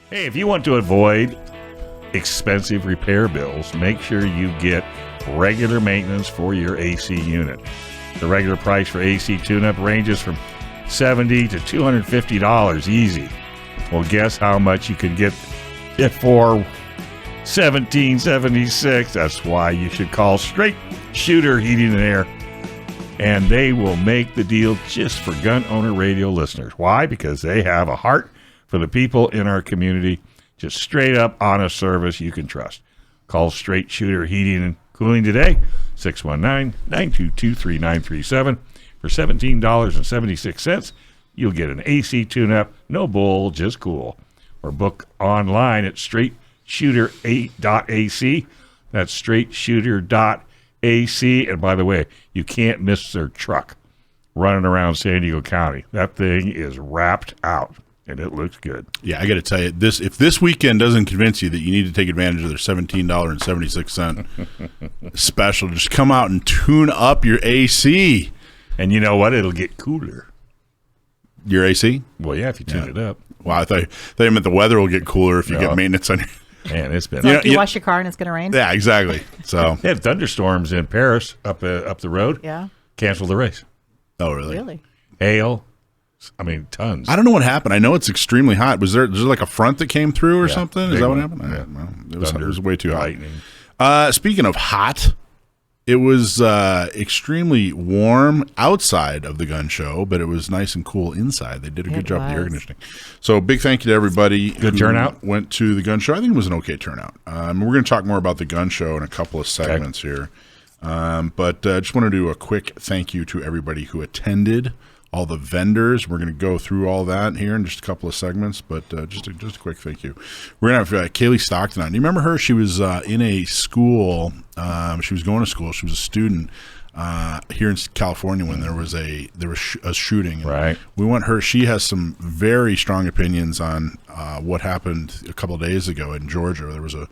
Hey, if you want to avoid expensive repair bills, make sure you get regular maintenance for your AC unit. The regular price for AC tune-up ranges from $70 to $250 easy. Well, guess how much you can get it for $17.76. That's why you should call Straight Shooter Heating and Air, and they will make the deal just for Gun Owner Radio listeners. Why? Because they have a heart for the people in our community. Just straight up honest service you can trust. Call Straight Shooter Heating and Cooling today, 619-922-3937. For $17.76, you'll get an AC tune-up, no bull, just cool. Or book online at straightshooter8.ac. That's straightshooter.ac. And by the way, you can't miss their truck running around San Diego County. That thing is wrapped out, and it looks good. Yeah, I got to tell you, if this weekend doesn't convince you that you need to take advantage of their $17.76 special, just come out and tune up your AC. And you know what? It'll get cooler. Your AC? Well, yeah, if you tune it up. Well, I thought you meant the weather will get cooler if you get maintenance on your... Man, it's been... So you wash your car and it's going to rain? Yeah, exactly. So they had thunderstorms in Paris up the road. Yeah. Canceled the race. Oh, really? Really? Hail. I mean, tons. I don't know what happened. I know it's extremely hot. Was there like a front that came through or something? Is that what happened? Yeah. Well, it was way too lightning. hot. Speaking of hot, it was extremely warm outside of the gun show, but it was nice and cool inside. They did a good job with the air conditioning. So big thank you to everybody Good turnout? Went to the gun show. I think it was an okay turnout. We're going to talk more about the gun show in a couple of segments here. But just want to do a quick thank you to everybody who attended, all the vendors. We're going to go through all that here in just a couple of segments, but just a quick thank you. We're going to have Kaylee Stockton on. Do you remember her? She was in a school. She was going to school. She was a student here in California when there was a shooting. Right. We want her. She has some very strong opinions on what happened a couple of days ago in Georgia. There was a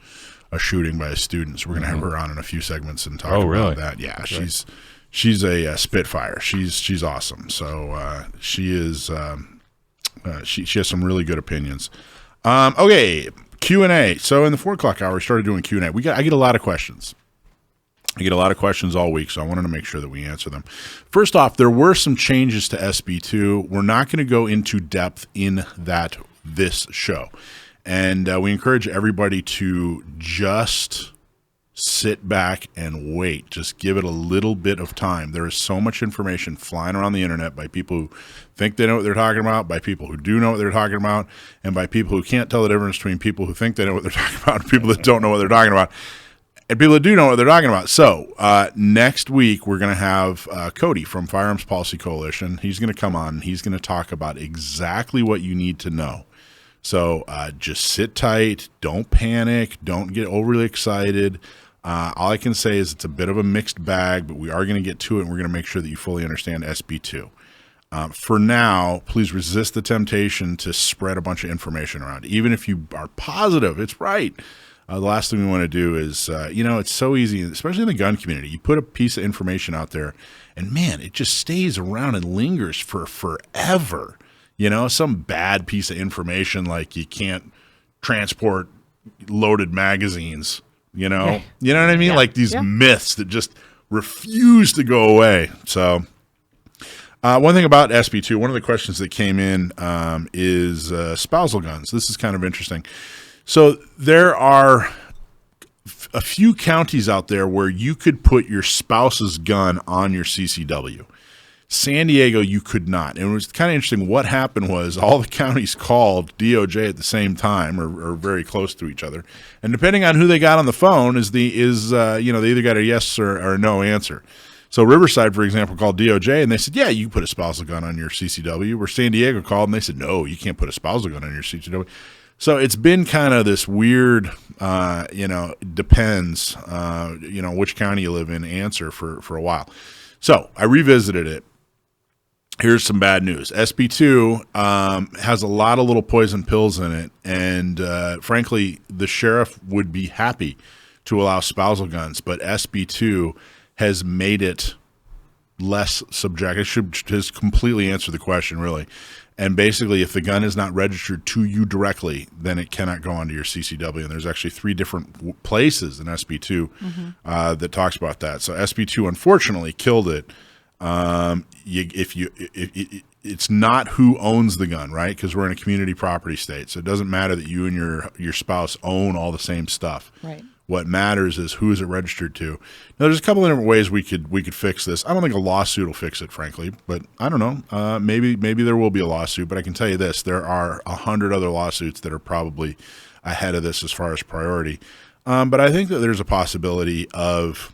shooting by a student. So we're going to have her on in a few segments and talk about that. Yeah, she's a Spitfire. She's awesome. So she is. She has some really good opinions. Okay, Q&A. So in the 4 o'clock hour, we started doing Q&A. I get a lot of questions. I get a lot of questions all week, so I wanted to make sure that we answer them. First off, there were some changes to SB2. We're not going to go into depth in this show. And we encourage everybody to just sit back and wait. Just give it a little bit of time. There is so much information flying around the internet by people who think they know what they're talking about, by people who do know what they're talking about, and by people who can't tell the difference between people who think they know what they're talking about and people that don't know what they're talking about, and people that do know what they're talking about. So next week, we're going to have Cody from Firearms Policy Coalition. He's going to come on, and he's going to talk about exactly what you need to know. So just sit tight. Don't panic. Don't get overly excited. All I can say is it's a bit of a mixed bag, but we are going to get to it, and we're going to make sure that you fully understand SB2. For now, please resist the temptation to spread a bunch of information around. Even if you are positive it's right, the last thing we want to do is, it's so easy, especially in the gun community. You put a piece of information out there, and, man, it just stays around and lingers for forever. Some bad piece of information like you can't transport loaded magazines, You know what I mean? Like these myths that just refuse to go away. So one thing about SB2, one of the questions that came in is spousal guns. This is kind of interesting. So there are a few counties out there where you could put your spouse's gun on your CCW. San Diego, you could not. And it was kind of interesting. What happened was all the counties called DOJ at the same time or very close to each other. And depending on who they got on the phone they either got a yes or a no answer. So Riverside, for example, called DOJ, and they said, yeah, you can put a spousal gun on your CCW. Where San Diego called, and they said, no, you can't put a spousal gun on your CCW. So it's been kind of this weird, depends, which county you live in answer for a while. So I revisited it. Here's some bad news. SB2 has a lot of little poison pills in it, and frankly, the sheriff would be happy to allow spousal guns, but SB2 has made it less subjective. It should just completely answer the question, really. And basically, if the gun is not registered to you directly, then it cannot go onto your CCW. And there's actually 3 different places in SB2 that talks about that. So SB2 unfortunately killed it. It's not who owns the gun, right? Because we're in a community property state, so it doesn't matter that you and your spouse own all the same stuff. Right. What matters is who is it registered to. Now, there's a couple of different ways we could fix this. I don't think a lawsuit will fix it, frankly, but I don't know. Maybe there will be a lawsuit, but I can tell you this: there are 100 other lawsuits that are probably ahead of this as far as priority. But I think that there's a possibility of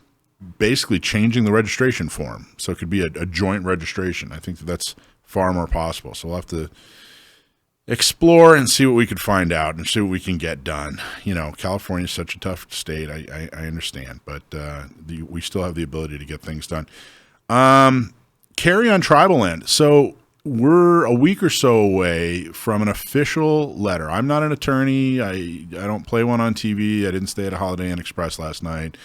basically changing the registration form, so it could be a joint registration. I think that's far more possible. So we'll have to explore and see what we could find out and see what we can get done. You know, California is such a tough state. I understand, but we still have the ability to get things done. Carry on tribal land. So we're a week or so away from an official letter. I'm not an attorney. I don't play one on TV. I didn't stay at a Holiday Inn Express last night.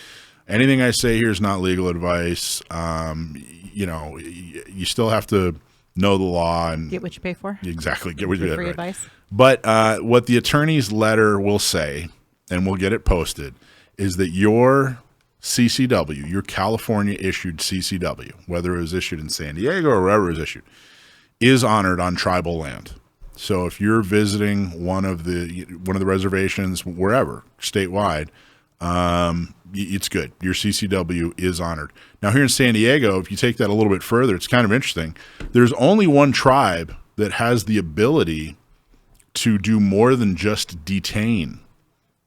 Anything I say here is not legal advice. You know, you still have to know the law and get what you pay for. Exactly. Get what you pay for. Free advice. But what the attorney's letter will say, and we'll get it posted, is that your CCW, your California issued CCW, whether it was issued in San Diego or wherever it was issued, is honored on tribal land. So if you're visiting one of the reservations wherever, statewide, it's good. Your CCW is honored. Now here in San Diego, if you take that a little bit further, it's kind of interesting. There's only one tribe that has the ability to do more than just detain.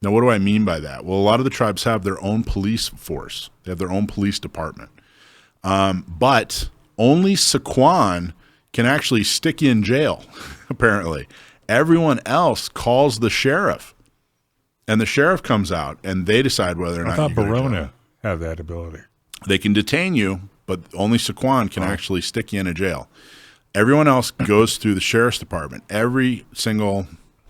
Now, what do I mean by that? Well, a lot of the tribes have their own police force. They have their own police department. But only Sequan can actually stick you in jail, apparently. Everyone else calls the sheriff. And the sheriff comes out, and they decide whether or not. I thought Verona had that ability. They can detain you, but only Sequan can actually stick you in a jail. Everyone else goes through the sheriff's department. Every single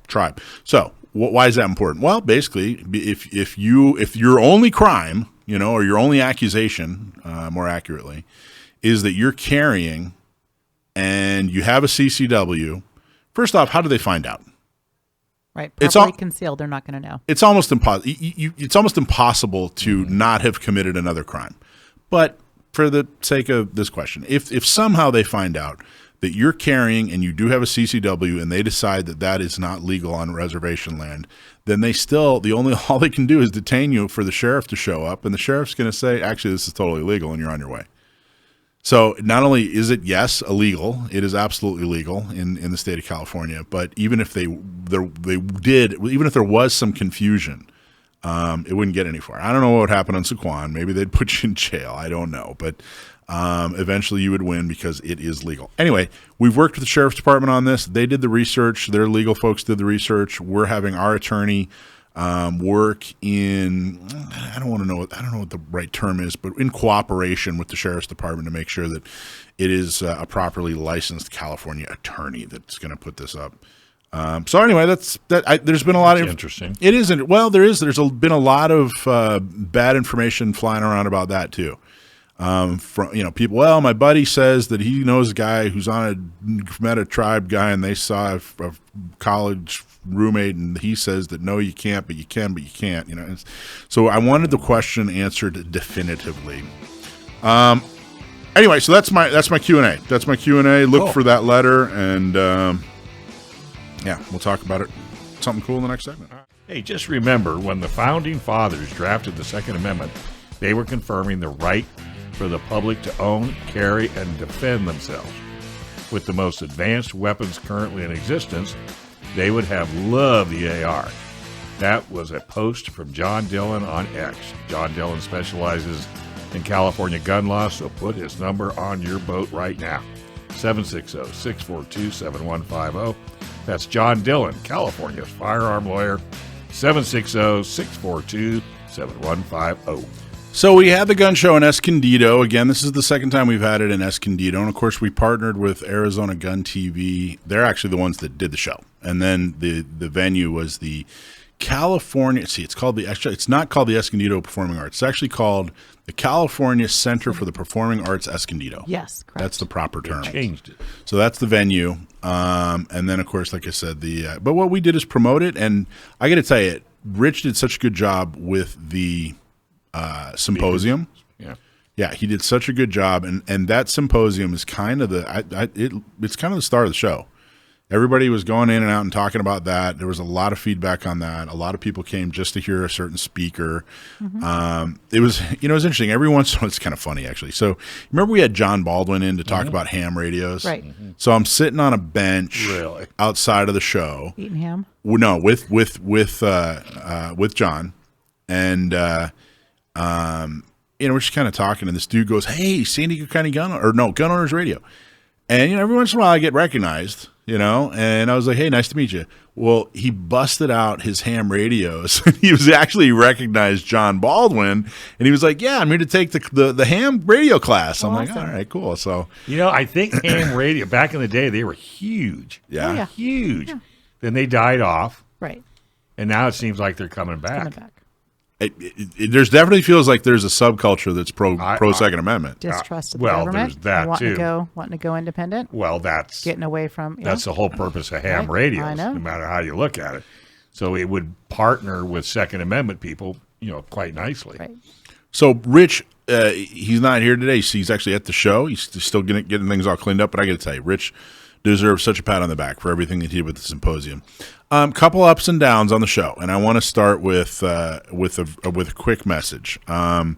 tribe. So, why is that important? Well, basically, if your only crime, you know, or your only accusation, more accurately, is that you're carrying, and you have a CCW. First off, how do they find out? Right, properly concealed. They're not going to know. It's almost impossible. It's almost impossible to not have committed another crime. But for the sake of this question, if somehow they find out that you're carrying and you do have a CCW and they decide that that is not legal on reservation land, then all they can do is detain you for the sheriff to show up, and the sheriff's going to say, actually, this is totally legal, and you're on your way. So not only is it, yes, illegal, it is absolutely legal in the state of California, but even if even if there was some confusion, it wouldn't get any far. I don't know what would happen on Sequan. Maybe they'd put you in jail. I don't know. But eventually you would win because it is legal. Anyway, we've worked with the sheriff's department on this. They did the research. Their legal folks did the research. We're having our attorney work in, I don't know what the right term is, but in cooperation with the sheriff's department to make sure that it is a properly licensed California attorney that's going to put this up. So anyway, there's been a lot of interesting. It isn't. Well, there's been a lot of bad information flying around about that too. From people. Well, my buddy says that he knows a guy who's met a tribe guy, and they saw a college roommate, and he says that no, you can't, but you can, but you can't. So I wanted the question answered definitively. Anyway, so that's my Q&A. That's my Q&A. Look for that letter, and we'll talk about it. Something cool in the next segment. Hey, just remember, when the Founding Fathers drafted the Second Amendment, they were confirming the right for the public to own, carry, and defend themselves. With the most advanced weapons currently in existence, they would have loved the AR. That was a post from John Dillon on X. John Dillon specializes in California gun law, so put his number on your boat right now. 760-642-7150. That's John Dillon, California's firearm lawyer. 760-642-7150. So we had the gun show in Escondido. Again, this is the second time we've had it in Escondido. And, of course, we partnered with Arizona Gun TV. They're actually the ones that did the show. And then the venue was the California. See, it's not called the Escondido Performing Arts. It's actually called the California Center for the Performing Arts Escondido. Yes, correct. That's the proper term. They changed it. So that's the venue. And then, of course, like I said, but what we did is promote it. And I got to tell you, Rich did such a good job with the symposium. Yeah, he did such a good job. And that symposium is kind of it's kind of the start of the show. Everybody was going in and out and talking about that. There was a lot of feedback on that. A lot of people came just to hear a certain speaker. It was interesting. Every once in a while, it's kind of funny, actually. So remember we had John Baldwin in to talk about ham radios? Right. So I'm sitting on a bench outside of the show. Eating ham? No, with John. And, we're just kind of talking, and this dude goes, "Hey, San Diego County Gun Owners Radio." And, every once in a while I get recognized. And I was like, "Hey, nice to meet you." Well, he busted out his ham radios. He was actually recognized John Baldwin, and he was like, "Yeah, I'm here to take the ham radio class." I'm like, "All right, cool." So, I think ham radio back in the day, they were huge. Yeah. Huge. Yeah. Then they died off. Right. And now it seems like they're coming back. There's definitely feels like there's a subculture that's pro Second Amendment. Distrust of the government. There's that too. Wanting to go independent. Well, that's getting away from. That's the whole purpose of ham radios. I know. No matter how you look at it, so it would partner with Second Amendment people, quite nicely. Right. So Rich, he's not here today. He's actually at the show. He's still getting things all cleaned up. But I got to tell you, Rich deserves such a pat on the back for everything that he did with the symposium. Couple ups and downs on the show, and I want to start with a quick message. I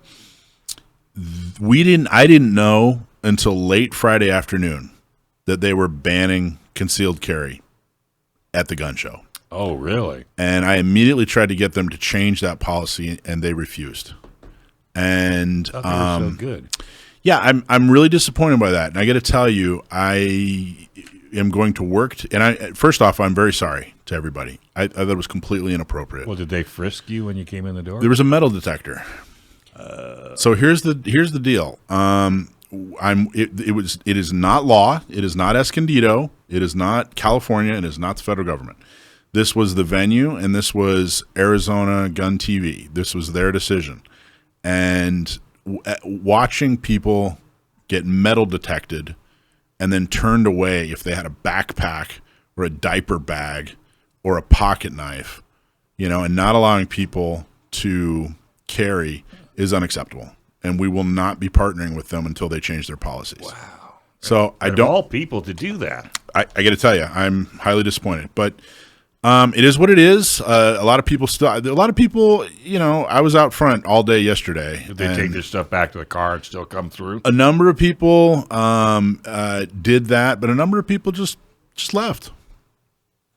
didn't know until late Friday afternoon that they were banning concealed carry at the gun show. Oh, really? And I immediately tried to get them to change that policy, and they refused. And they were so good. Yeah, I'm really disappointed by that, and I got to tell you, I am going to work. First off, I'm very sorry to everybody. I thought it was completely inappropriate. Well, did they frisk you when you came in the door? There was a metal detector. So here's the deal. It is not law. It is not Escondido. It is not California. It is not the federal government. This was the venue, and this was Arizona Gun TV. This was their decision. And watching people get metal detected and then turned away if they had a backpack or a diaper bag or a pocket knife, and not allowing people to carry is unacceptable. And we will not be partnering with them until they change their policies. Wow. So I don't all people to do that. I got to tell you, I'm highly disappointed, but it is what it is. A lot of people, I was out front all day yesterday. Did they take their stuff back to the car and still come through? A number of people did that, but a number of people just left.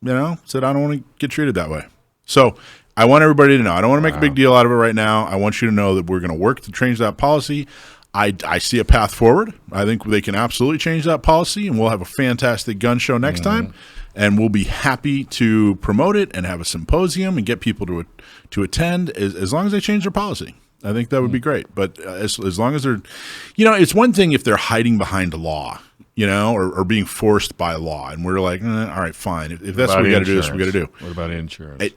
Said, I don't want to get treated that way. So I want everybody to know. I don't want to make a big deal out of it right now. I want you to know that we're going to work to change that policy. I see a path forward. I think they can absolutely change that policy, and we'll have a fantastic gun show next time. And we'll be happy to promote it and have a symposium and get people to attend as long as they change their policy. I think that would be great. But as long as they're, it's one thing if they're hiding behind a law, or being forced by law. And we're like, all right, fine. If that's what we got to do, that's what we got to do. What about insurance?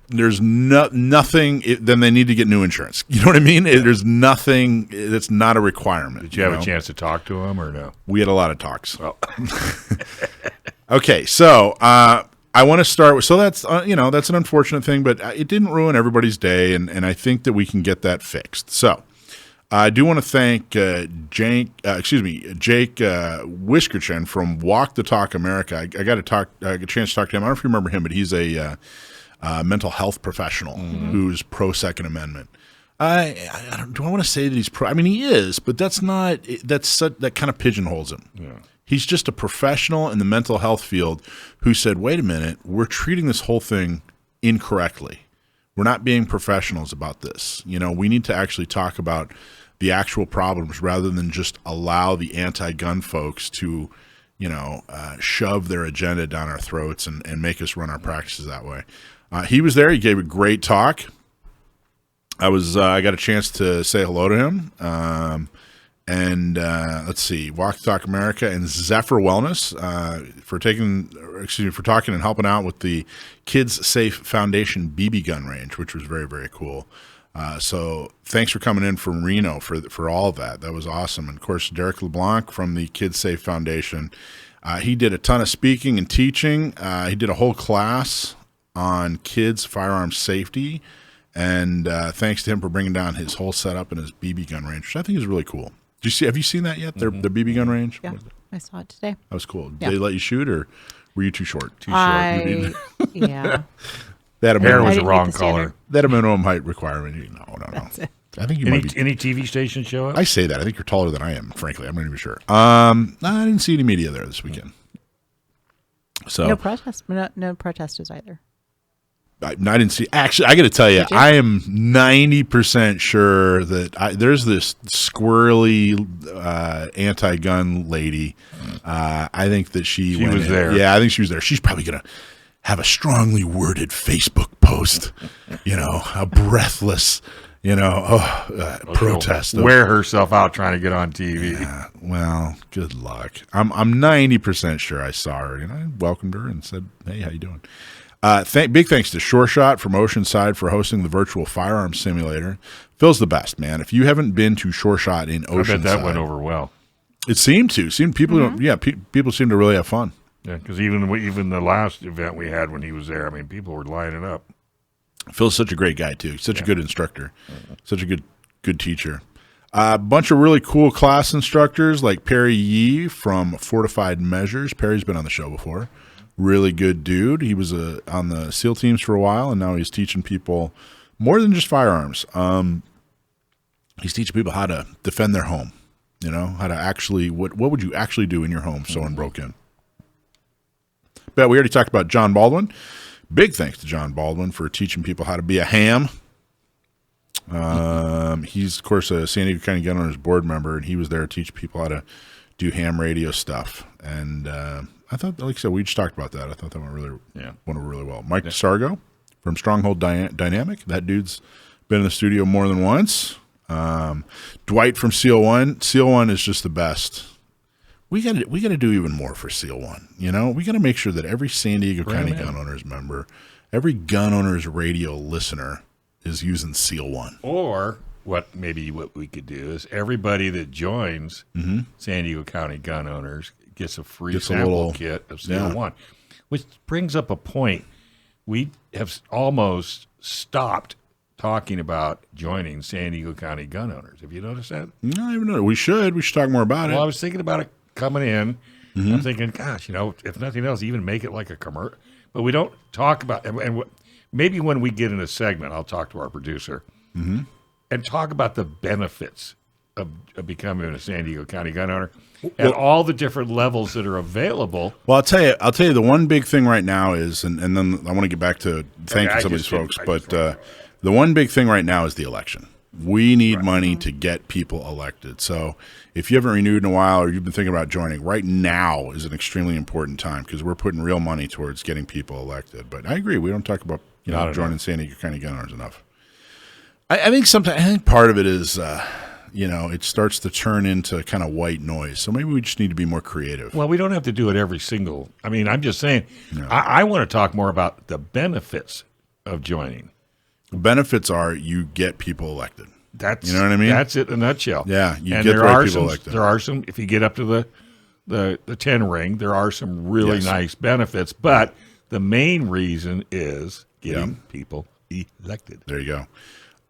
There's nothing, then they need to get new insurance. You know what I mean? There's nothing, that's not a requirement. Did you have a chance to talk to them or no? We had a lot of talks. Oh. Okay, so I want to start with, so that's that's an unfortunate thing, but it didn't ruin everybody's day, and I think that we can get that fixed. So I do want to thank Jake Wiskerchen from Walk the Talk America. I got a chance to talk to him. I don't know if you remember him, but he's a mental health professional who's pro Second Amendment. Do I want to say that he's pro? I mean, he is, but that kind of pigeonholes him. Yeah. He's just a professional in the mental health field who said, wait a minute, we're treating this whole thing incorrectly. We're not being professionals about this. We need to actually talk about the actual problems rather than just allow the anti-gun folks to, shove their agenda down our throats and make us run our practices that way. He was there. He gave a great talk. I got a chance to say hello to him. And let's see, Walk the Talk America and Zephyr Wellness for talking and helping out with the Kids Safe Foundation BB gun range, which was very, very cool. So thanks for coming in from Reno for all of that. That was awesome. And of course, Derek LeBlanc from the Kids Safe Foundation. He did a ton of speaking and teaching. He did a whole class on kids firearm safety. And thanks to him for bringing down his whole setup and his BB gun range, which I think is really cool. Have you seen that yet? Their BB gun range? Yeah, I saw it today. That was cool. Did they let you shoot, or were you too short? Yeah. That hair was the wrong color. That a minimum height requirement. No. That's it. I think you any TV station show up? I say that. I think you're taller than I am, frankly. I'm not even sure. I didn't see any media there this weekend. So no protest. No protesters either. I didn't see. Actually, I got to tell you, I am 90% sure that there's this squirrely anti-gun lady. I think that she was there. Yeah, I think she was there. She's probably going to have a strongly worded Facebook post, a breathless, protest. Wear herself out trying to get on TV. Yeah, well, good luck. I'm 90% sure I saw her, and I welcomed her and said, "Hey, how you doing?" Big thanks to Sure Shot from Oceanside for hosting the virtual firearm simulator. Phil's the best, man. If you haven't been to Sure Shot in Oceanside, I bet that went over well. It seemed to. People, people seem to really have fun. Yeah, because even the last event we had when he was there, I mean, people were lining up. Phil's such a great guy too. Such a good instructor. Such a good teacher. A bunch of really cool class instructors like Perry Yee from Fortified Measures. Perry's been on the show before. Really good dude. He was on the SEAL teams for a while, and now he's teaching people more than just firearms. He's teaching people how to defend their home. How to actually what would you actually do in your home if someone broke in. But we already talked about John Baldwin. Big thanks to John Baldwin for teaching people how to be a ham. He's, of course, a San Diego County Gun Owners board member, and he was there to teach people how to do ham radio stuff. And I thought, like I said, we just talked about that. I thought that went really well. Mike DeSargo from Stronghold Dynamic. That dude's been in the studio more than once. Dwight from SEAL 1. SEAL 1 is just the best. We got to do even more for SEAL 1. We got to make sure that every San Diego County Gun Owners member, every Gun Owners radio listener is using SEAL 1. Or what we could do is everybody that joins San Diego County Gun Owners gets a free sample kit of SEAL 1, which brings up a point. We have almost stopped talking about joining San Diego County Gun Owners. Have you noticed that? No, I haven't noticed. We should talk more about it. Well, I was thinking about it coming in. I'm thinking, gosh, if nothing else, even make it like a commercial. But we don't talk about and maybe when we get in a segment, I'll talk to our producer and talk about the benefits of becoming a San Diego County gun owner and all the different levels that are available. Well, I'll tell you the one big thing right now is, and then I want to get back to thanking some of these folks, but the one big thing right now is the election. We need money to get people elected. So if you haven't renewed in a while or you've been thinking about joining, right now is an extremely important time because we're putting real money towards getting people elected. But I agree. We don't talk about joining San Diego County Gun Owners enough. I think part of it is, it starts to turn into kind of white noise. So maybe we just need to be more creative. Well, we don't have to do it every single. I mean, I'm just saying, I want to talk more about the benefits of joining. The benefits are you get people elected. That's, you know what I mean? That's it in a nutshell. Yeah, you get the right people elected. There are some, if you get up to the 10 ring, there are some really nice benefits, but the main reason is getting people elected. There you go.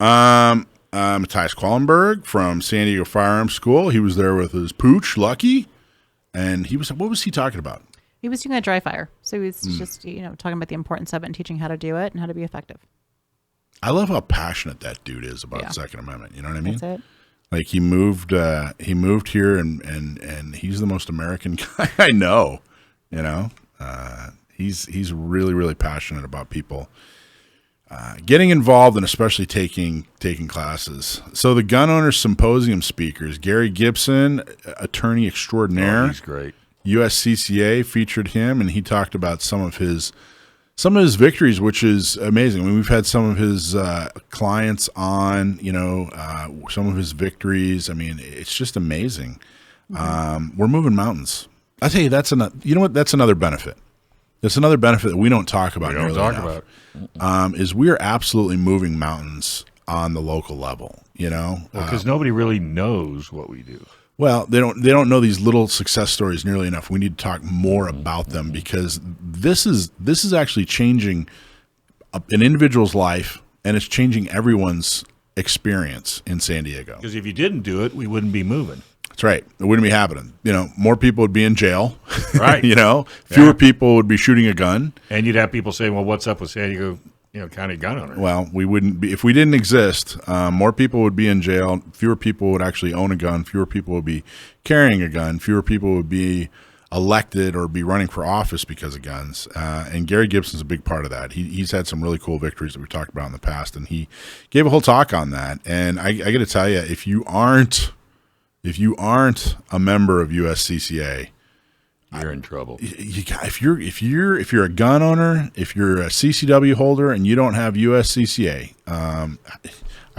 Matthias Quallenberg from San Diego Firearms School. He was there with his pooch, Lucky, and what was he talking about? He was doing a dry fire. So he was just, talking about the importance of it and teaching how to do it and how to be effective. I love how passionate that dude is about the Second Amendment. You know what I mean? That's it. Like he moved here and he's the most American guy I know. He's really, really passionate about people getting involved and especially taking classes. So the Gun Owners Symposium speakers, Gary Gibson, attorney extraordinaire. Oh, he's great. USCCA featured him, and he talked about some of his some of his victories, which is amazing. I mean, we've had some of his clients on, some of his victories. I mean, it's just amazing. We're moving mountains. I tell you, that's another benefit. That's another benefit that we don't talk about. Is we are absolutely moving mountains on the local level. Because nobody really knows what we do. Well, they don't know these little success stories nearly enough. We need to talk more about them because this is actually changing an individual's life, and it's changing everyone's experience in San Diego. Because if you didn't do it, we wouldn't be moving. That's right. It wouldn't be happening. More people would be in jail. Right. Fewer people would be shooting a gun. And you'd have people saying, well, what's up with San Diego county gun owners? Well, we wouldn't be, if we didn't exist, more people would be in jail. Fewer people would actually own a gun. Fewer people would be carrying a gun. Fewer people would be elected or be running for office because of guns. And Gary Gibson's a big part of that. He's had some really cool victories that we talked about in the past, and he gave a whole talk on that. And I got to tell you, if you aren't a member of USCCA, you're in trouble. If you're a gun owner, if you're a CCW holder, and you don't have USCCA, I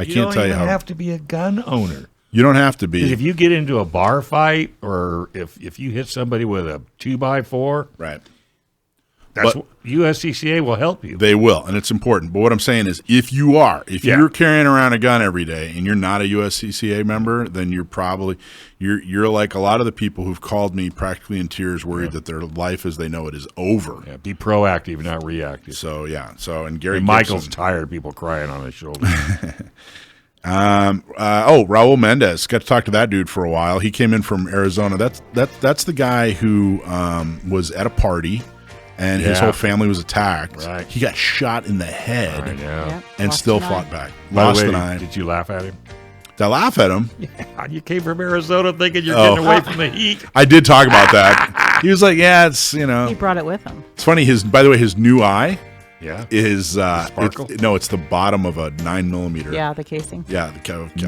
can't tell you how. You don't have to be a gun owner. You don't have to be. Because if you get into a bar fight, or if you hit somebody with a 2x4, right. USCCA will help you. They will, and it's important. But what I'm saying is, if you're carrying around a gun every day and you're not a USCCA member, then you're like a lot of the people who've called me practically in tears, worried that their life as they know it is over. Yeah, be proactive, not reactive. So and Gary Michael's tired of people crying on his shoulder. Raul Mendez, got to talk to that dude for a while. He came in from Arizona. That's the guy who was at a party. And his whole family was attacked. Right. He got shot in the head and Lost still an eye. fought back. Lost an eye. Did you laugh at him? Did I laugh at him? Yeah, you came from Arizona thinking you're getting away from the heat. I did talk about that. He was like, yeah, it's, He brought it with him. It's funny. By the way, his new eye is, sparkle? it's the bottom of a 9mm. Yeah, the casing. Yeah, the casing.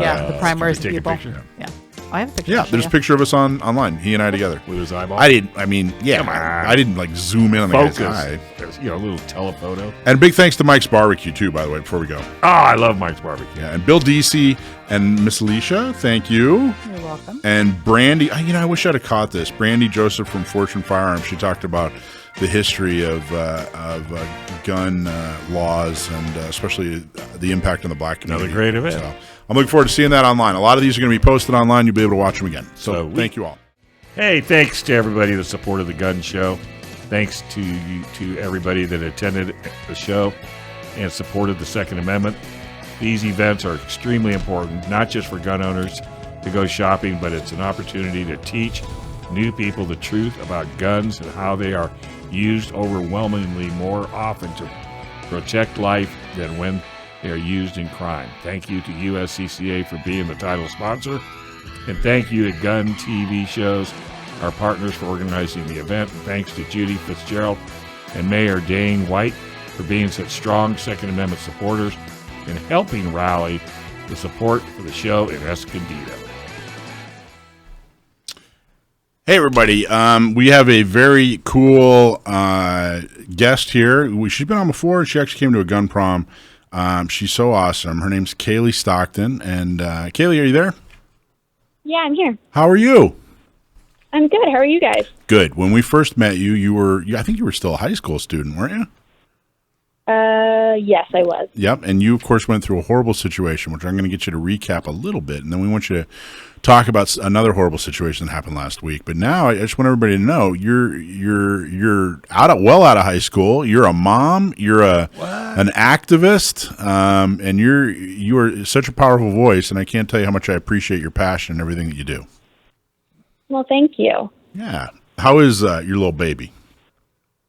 Yeah, the primers Can you take a people. picture? Yeah. I have a picture. Yeah, there's a picture of us online. He and I together. With his eyeball? I didn't zoom in on the Focus. guy's eye. There's, a little telephoto. And big thanks to Mike's Barbecue, too, by the way, before we go. Oh, I love Mike's Barbecue. Yeah, and Bill Deasy and Miss Alicia, thank you. You're welcome. And Brandy, I wish I'd have caught this. Brandy Joseph from Fortune Firearms, she talked about the history of gun laws and especially the impact on the black community. Another great event. So I'm looking forward to seeing that online. A lot of these are going to be posted online. You'll be able to watch them again. So thank you all. Hey, thanks to everybody that supported the gun show. Thanks to everybody that attended the show and supported the Second Amendment. These events are extremely important, not just for gun owners to go shopping, but it's an opportunity to teach new people the truth about guns and how they are used overwhelmingly more often to protect life than when they are used in crime. Thank you to USCCA for being the title sponsor. And thank you to Gun TV Shows, our partners, for organizing the event. And thanks to Judy Fitzgerald and Mayor Dane White for being such strong Second Amendment supporters and helping rally the support for the show in Escondido. Hey, everybody. We have a very cool guest here. She's been on before. She actually came to a gun prom. She's so awesome. Her name's Kaylee Stockton. And Kaylee, are you there? Yeah, I'm here. How are you? I'm good. How are you guys? Good. When we first met you, I think you were still a high school student, weren't you? Yes, I was. Yep. And you, of course, went through a horrible situation, which I'm going to get you to recap a little bit. And then we want you to talk about another horrible situation that happened last week. But now I just want everybody to know you're out of high school. You're a mom. You're an activist. And you are such a powerful voice. And I can't tell you how much I appreciate your passion and everything that you do. Well, thank you. Yeah. How is your little baby?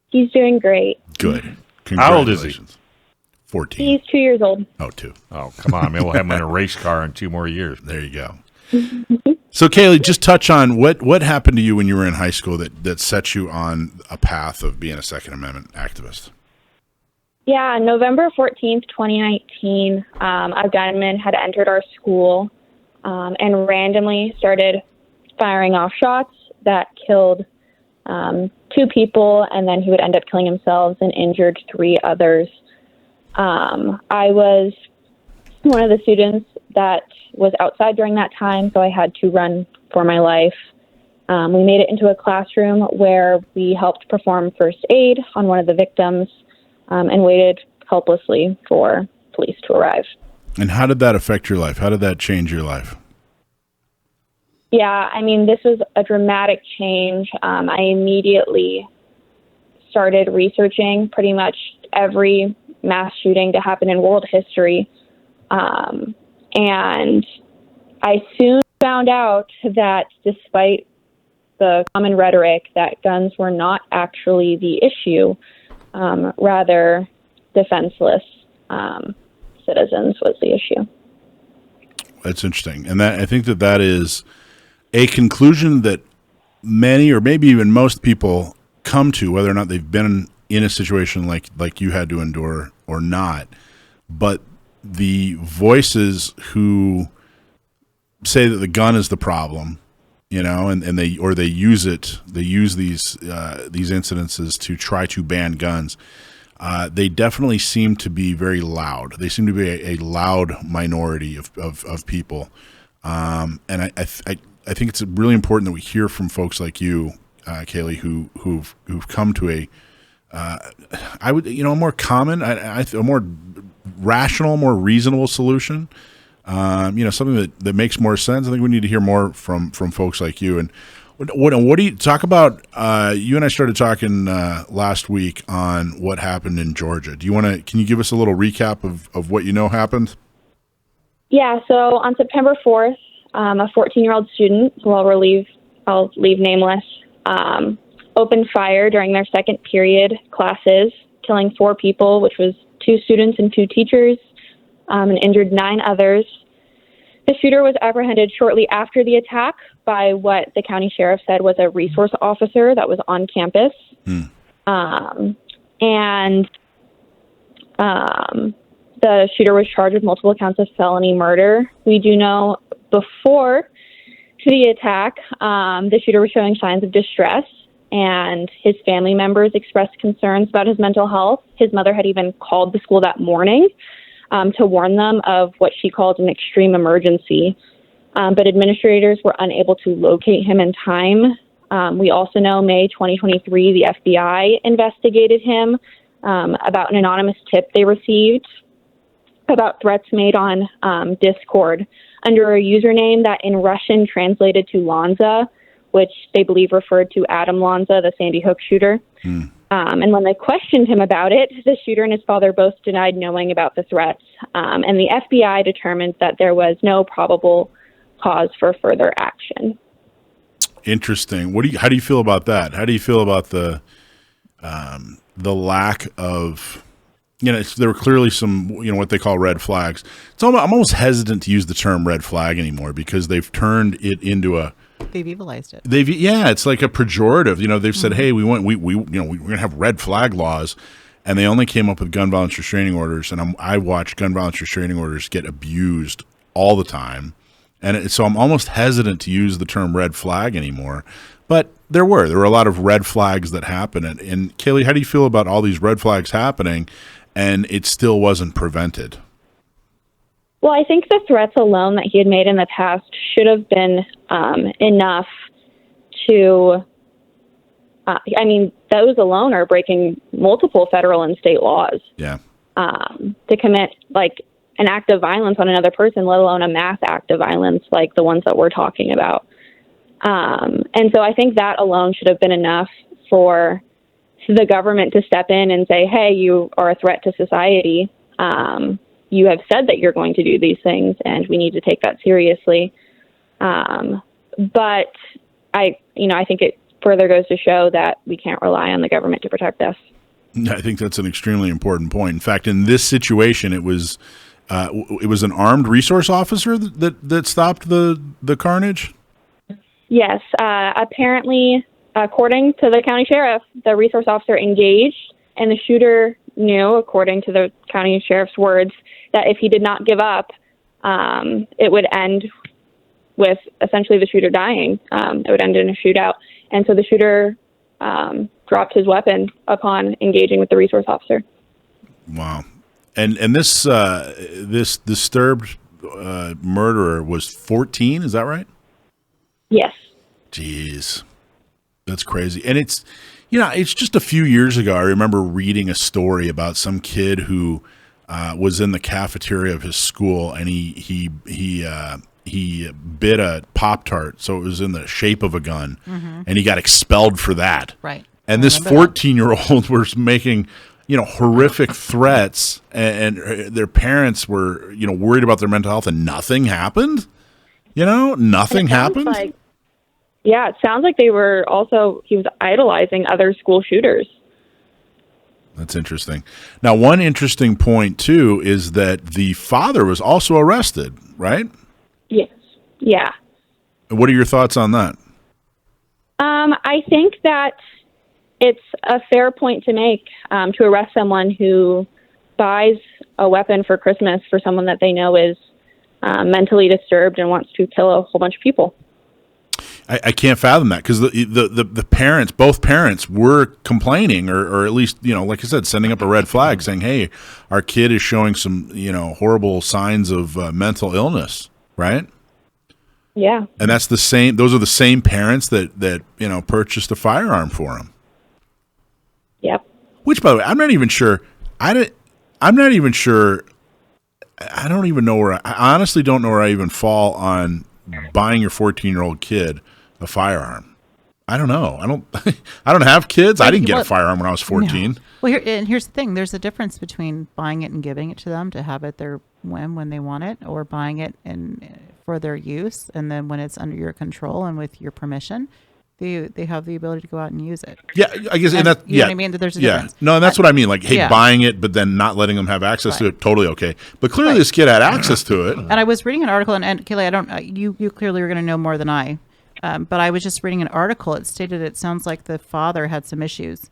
He's doing great. Good. How old is he? 14. He's 2 years old. Oh, 2. Oh, come on, man. We'll have him in a race car in 2 more years. There you go. So, Kaylee, just touch on what happened to you when you were in high school that set you on a path of being a Second Amendment activist. Yeah, November 14th, 2019, a gunman had entered our school and randomly started firing off shots that killed 2 people, and then he would end up killing himself and injured 3 others. I was one of the students that was outside during that time, so I had to run for my life. We made it into a classroom where we helped perform first aid on one of the victims and waited helplessly for police to arrive. And how did that affect your life? How did that change your life? Yeah, I mean, this was a dramatic change. I immediately started researching pretty much every mass shooting to happen in world history. And I soon found out that despite the common rhetoric that guns were not actually the issue, rather defenseless citizens was the issue. That's interesting. And that I think that is a conclusion that many or maybe even most people come to, whether or not they've been in a situation like you had to endure or not. But the voices who say that the gun is the problem, and they use these incidences to try to ban guns. They definitely seem to be very loud. They seem to be a loud minority of people. And I think it's really important that we hear from folks like you, Kaylee, who've come to a more common, a more rational, more reasonable solution. Something that makes more sense. I think we need to hear more from folks like you. And what do you talk about? You and I started talking last week on what happened in Georgia. Can you give us a little recap of what happened? Yeah. So on September 4th, a 14-year-old student, who I'll leave nameless, opened fire during their second period classes, killing 4 people, which was 2 students and 2 teachers, and injured 9 others. The shooter was apprehended shortly after the attack by what the county sheriff said was a resource officer that was on campus. And the shooter was charged with multiple counts of felony murder. We do know before the attack, the shooter was showing signs of distress, and his family members expressed concerns about his mental health. His mother had even called the school that morning to warn them of what she called an extreme emergency. But administrators were unable to locate him in time. We also know May 2023, the FBI investigated him about an anonymous tip they received about threats made on Discord under a username that in Russian translated to Lanza, which they believe referred to Adam Lanza, the Sandy Hook shooter. And when they questioned him about it, the shooter and his father both denied knowing about the threats. And the FBI determined that there was no probable cause for further action. Interesting. How do you feel about that? How do you feel about the lack of, there were clearly some, what they call red flags. I'm almost hesitant to use the term red flag anymore because they've turned it into they've evilized it. It's like a pejorative. They've said, hey, we're going to have red flag laws, and they only came up with gun violence restraining orders. And I watch gun violence restraining orders get abused all the time, and so I'm almost hesitant to use the term red flag anymore. But there were a lot of red flags that happened. And Kaylee, how do you feel about all these red flags happening, and it still wasn't prevented? Well, I think the threats alone that he had made in the past should have been enough to, those alone are breaking multiple federal and state laws. Yeah. To commit an act of violence on another person, let alone a mass act of violence like the ones that we're talking about. And so I think that alone should have been enough for the government to step in and say, hey, you are a threat to society. You have said that you're going to do these things, and we need to take that seriously. But I think it further goes to show that we can't rely on the government to protect us. I think that's an extremely important point. In fact, in this situation, it was an armed resource officer that stopped the carnage? Yes. Apparently, according to the county sheriff, the resource officer engaged, and the shooter knew, according to the county sheriff's words, that if he did not give up, it would end with essentially the shooter dying. It would end in a shootout. And so the shooter dropped his weapon upon engaging with the resource officer. Wow. And this this disturbed murderer was 14, is that right? Yes. Jeez. That's crazy. And it's just a few years ago, I remember reading a story about some kid who was in the cafeteria of his school, and he bit a Pop-Tart, so it was in the shape of a gun, and he got expelled for that. Right. And this 14-year-old was making, horrific threats, and their parents were, worried about their mental health, and nothing happened. Nothing happened. Yeah, it sounds like he was idolizing other school shooters. That's interesting. Now, one interesting point, too, is that the father was also arrested, right? Yes. Yeah. What are your thoughts on that? I think that it's a fair point to make, to arrest someone who buys a weapon for Christmas for someone that they know is mentally disturbed and wants to kill a whole bunch of people. I can't fathom that, because the parents, both parents, were complaining, or at least, like I said, sending up a red flag saying, hey, our kid is showing some, horrible signs of mental illness, right? Yeah. And those are the same parents that purchased a firearm for him. Yep. Which, by the way, I'm not even sure. I don't even know I honestly don't know where I even fall on buying your 14-year-old kid a firearm. I don't know. I don't have kids. I didn't get a firearm when I was 14. No. Well, here's the thing. There's a difference between buying it and giving it to them to have it their whim when they want it, or buying it for their use, and then when it's under your control and with your permission, they have the ability to go out and use it. Yeah, I guess, and that, you know what I mean? There's a difference. No, and that's what I mean. Like, hey, buying it, but then not letting them have access to it, totally okay. But clearly, this kid had access to it. And I was reading an article, and Kaylee, you clearly are going to know more than I, but I was just reading an article. It stated it sounds like the father had some issues.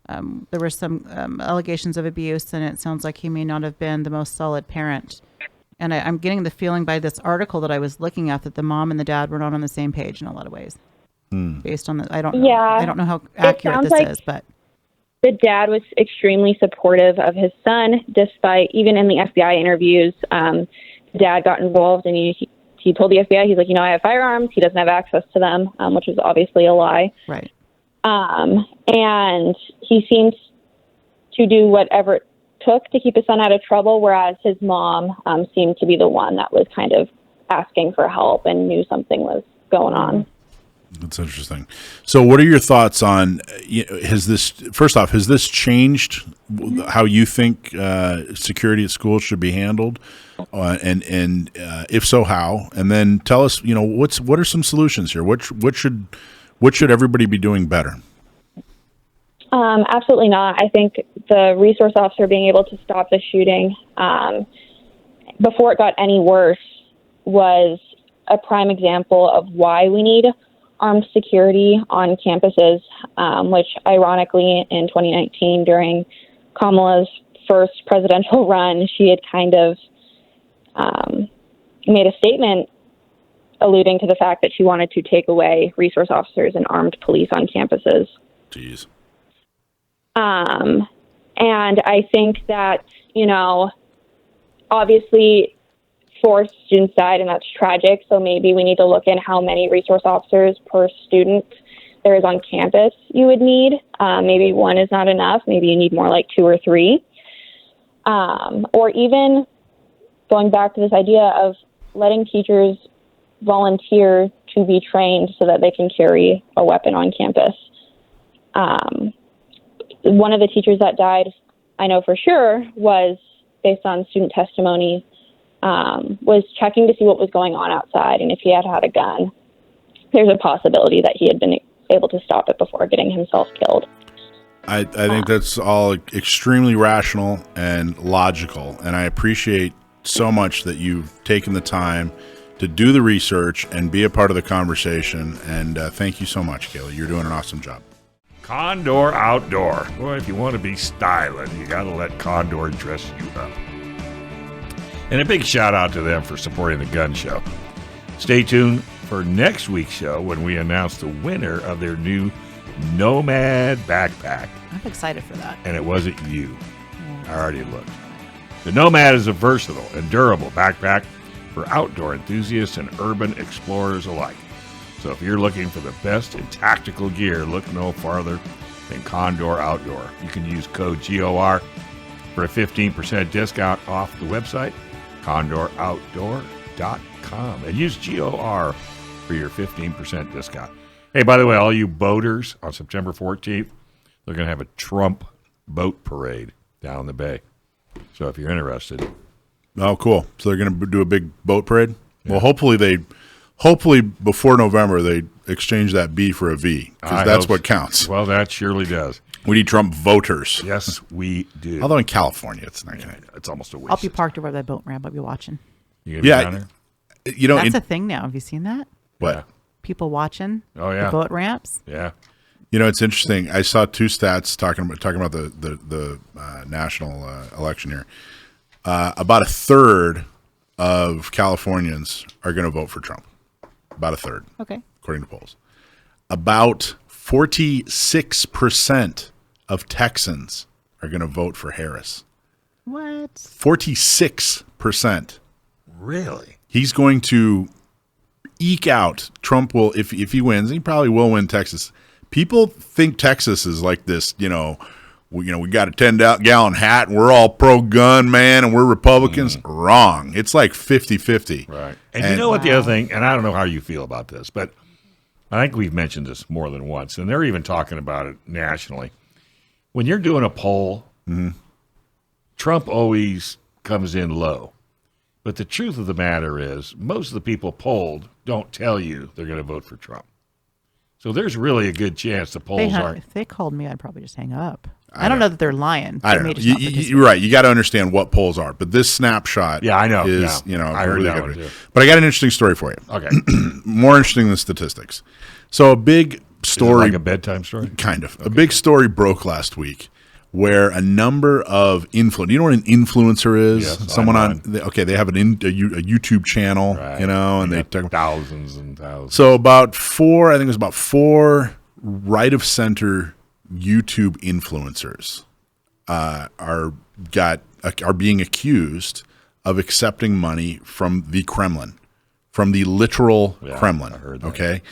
There were some allegations of abuse, and it sounds like he may not have been the most solid parent. And I'm getting the feeling by this article that I was looking at that the mom and the dad were not on the same page in a lot of ways. Based on the, I don't know. Yeah, I don't know how accurate this is, but the dad was extremely supportive of his son, despite even in the FBI interviews, the dad got involved and he told the FBI, he's like, I have firearms. He doesn't have access to them, which was obviously a lie. Right. And he seemed to do whatever it took to keep his son out of trouble, whereas his mom seemed to be the one that was kind of asking for help and knew something was going on. That's interesting. So what are your thoughts on, has this changed how you think security at schools should be handled? And if so, how? And then tell us, what are some solutions here? What should everybody be doing better? Absolutely not. I think the resource officer being able to stop the shooting before it got any worse was a prime example of why we need armed security on campuses, which ironically in 2019 during Kamala's first presidential run, she had kind of made a statement alluding to the fact that she wanted to take away resource officers and armed police on campuses. Jeez. And I think that, obviously for students died, and that's tragic. So maybe we need to look in how many resource officers per student there is on campus you would need. Maybe one is not enough. Maybe you need more like 2 or 3. Or even going back to this idea of letting teachers volunteer to be trained so that they can carry a weapon on campus. One of the teachers that died, I know for sure, was based on student testimony, was checking to see what was going on outside, and if he had a gun, there's a possibility that he had been able to stop it before getting himself killed. I think that's all extremely rational and logical, and I appreciate so much that you've taken the time to do the research and be a part of the conversation, and thank you so much, Kaylee. You're doing an awesome job. Condor Outdoor. Boy, if you want to be styling, you got to let Condor dress you up. And a big shout out to them for supporting the gun show. Stay tuned for next week's show when we announce the winner of their new Nomad backpack. I'm excited for that. And it wasn't you. I already looked. The Nomad is a versatile and durable backpack for outdoor enthusiasts and urban explorers alike. So if you're looking for the best in tactical gear, look no farther than Condor Outdoor. You can use code GOR for a 15% discount off the website, condoroutdoor.com. And use GOR for your 15% discount. Hey, by the way, all you boaters, on September 14th, they're going to have a Trump boat parade down the bay. So if you're interested. Oh, cool. So they're going to do a big boat parade? Yeah. Well, hopefully before November they exchange that B for a V, because that's what counts. Well, that surely does. We need Trump voters. Yes, we do. Although in California, it's not going to. It's almost a waste. I'll be parked over that boat ramp. I'll be watching. You gonna be down there? You know, that's a thing now. Have you seen that? What? Yeah. People watching the boat ramps. Yeah. You know, it's interesting. I saw two stats talking about the national election here. About a third of Californians are going to vote for Trump. About a third. Okay. According to polls. About 46% of Texans are going to vote for Harris. What? 46%. Really? He's going to eke out. Trump will, if he wins, he probably will win Texas. People think Texas is like this, we got a 10-gallon hat and we're all pro-gun, man, and we're Republicans. Wrong. It's like 50-50. Right. And you know what the other thing, and I don't know how you feel about this, but I think we've mentioned this more than once, and they're even talking about it nationally. When you're doing a poll, Trump always comes in low. But the truth of the matter is, most of the people polled don't tell you they're going to vote for Trump. So there's really a good chance the polls aren't. If they called me, I'd probably just hang up. I don't know that they're lying. I don't know. You're right. You got to understand what polls are. But this snapshot I know. is, I heard really that one too. But I got an interesting story for you. Okay. More interesting than statistics. So a big story. Is it like a bedtime story? Kind of. Okay. A big story broke last week where a number of influencers. You know what an influencer is? Yes, someone they have a YouTube channel, right. And they talk thousands and thousands. So about four right of center YouTube influencers are being accused of accepting money from the Kremlin, from the literal Kremlin. I heard that. Okay.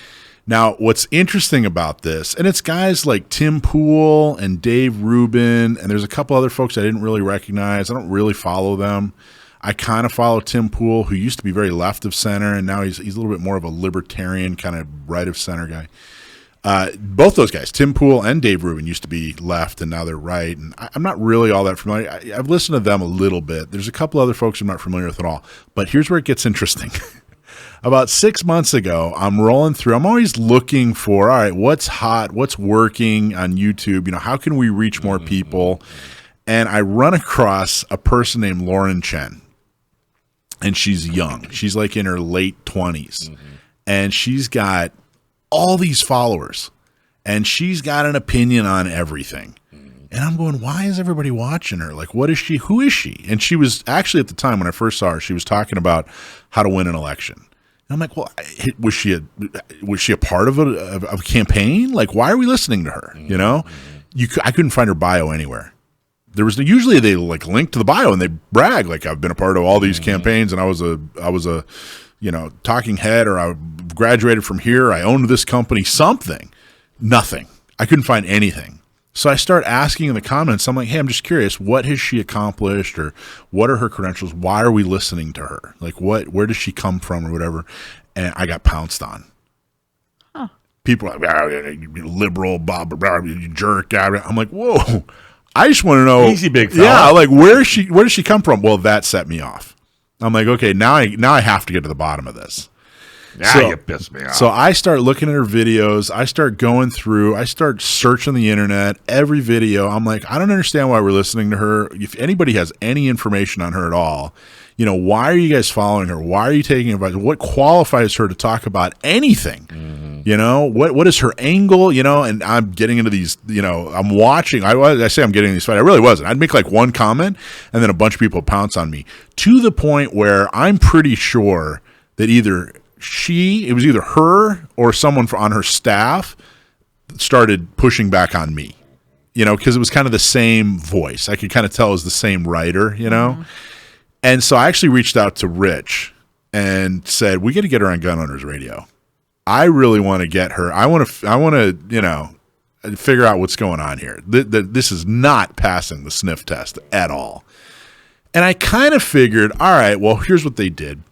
Now, what's interesting about this, and it's guys like Tim Pool and Dave Rubin, and there's a couple other folks I didn't really recognize. I don't really follow them. I kind of follow Tim Pool, who used to be very left of center, and now he's a little bit more of a libertarian kind of right of center guy. Both those guys, Tim Pool and Dave Rubin, used to be left, and now they're right. And I'm not really all that familiar. I've listened to them a little bit. There's a couple other folks I'm not familiar with at all. But here's where it gets interesting. About 6 months ago, I'm rolling through. I'm always looking for, all right, what's hot, what's working on YouTube? How can we reach more people? And I run across a person named Lauren Chen. And she's young. She's like in her late 20s. And she's got all these followers. And she's got an opinion on everything. And I'm going, why is everybody watching her? Like, what is she? Who is she? And she was actually, at the time when I first saw her, she was talking about how to win an election. And I'm like, well, was she a part of a campaign? Like, why are we listening to her? I couldn't find her bio anywhere. There was usually they like link to the bio and they brag like I've been a part of all these campaigns and I was a talking head, or I graduated from here. I owned this company. Something, nothing. I couldn't find anything. So I start asking in the comments. I'm like, hey, I'm just curious. What has she accomplished, or what are her credentials? Why are we listening to her? Like, where does she come from, or whatever? And I got pounced on. Huh. People are like, liberal, blah, blah, blah, you jerk. I'm like, whoa. I just want to know. Easy, big fella. Yeah, like, where does she come from? Well, that set me off. I'm like, okay, now I have to get to the bottom of this. Now you piss me off. So I start looking at her videos. I start going through. I start searching the internet, every video. I'm like, I don't understand why we're listening to her. If anybody has any information on her at all, why are you guys following her? Why are you taking advice? What qualifies her to talk about anything? What is her angle? And I'm getting into these, I'm watching. I say I'm getting these fights. I really wasn't. I'd make like one comment and then a bunch of people pounce on me, to the point where I'm pretty sure that it was either her or someone on her staff started pushing back on me, because it was kind of the same voice. I could kind of tell it was the same writer, And so I actually reached out to Rich and said, we got to get her on Gun Owners Radio. I really want to get her. I want to, figure out what's going on here. This is not passing the sniff test at all. And I kind of figured, all right, well, here's what they did.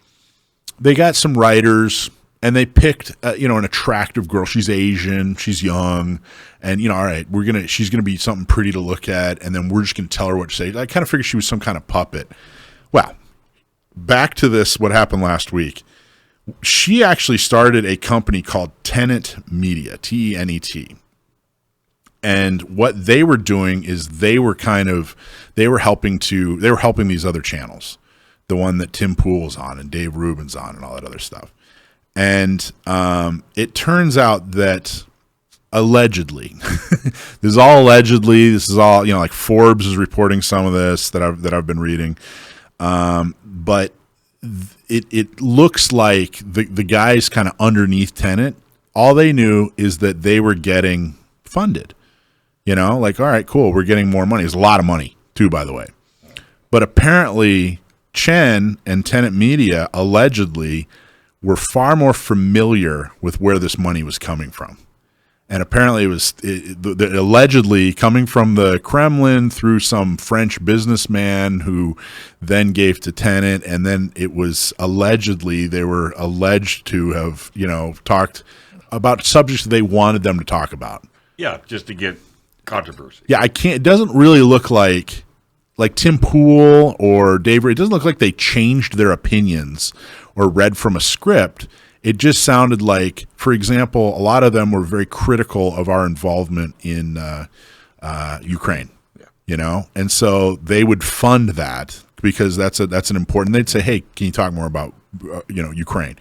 They got some writers, and they picked, an attractive girl. She's Asian, she's young, and all right, she's gonna be something pretty to look at, and then we're just gonna tell her what to say. I kind of figured she was some kind of puppet. Well, back to this. What happened last week? She actually started a company called Tenet Media, TENET. And what they were doing is they were helping these other channels, the one that Tim Pool's on and Dave Rubin's on and all that other stuff. And it turns out that allegedly, this is all allegedly. This is all like Forbes is reporting some of this that I've been reading, but it looks like the guys kind of underneath Tenet, all they knew is that they were getting funded. All right, cool, we're getting more money. It's a lot of money, too, by the way. But apparently, Chen and Tenet Media allegedly were far more familiar with where this money was coming from. And apparently it was allegedly coming from the Kremlin through some French businessman who then gave to Tenet. And then it was allegedly, they were alleged to have, talked about subjects that they wanted them to talk about. Yeah, just to get controversy. Yeah, it doesn't really look like Tim Pool or Dave. It doesn't look like they changed their opinions or read from a script. It just sounded like, for example, a lot of them were very critical of our involvement in Ukraine. Yeah. And so they would fund that because that's an important. They'd say, "Hey, can you talk more about Ukraine?"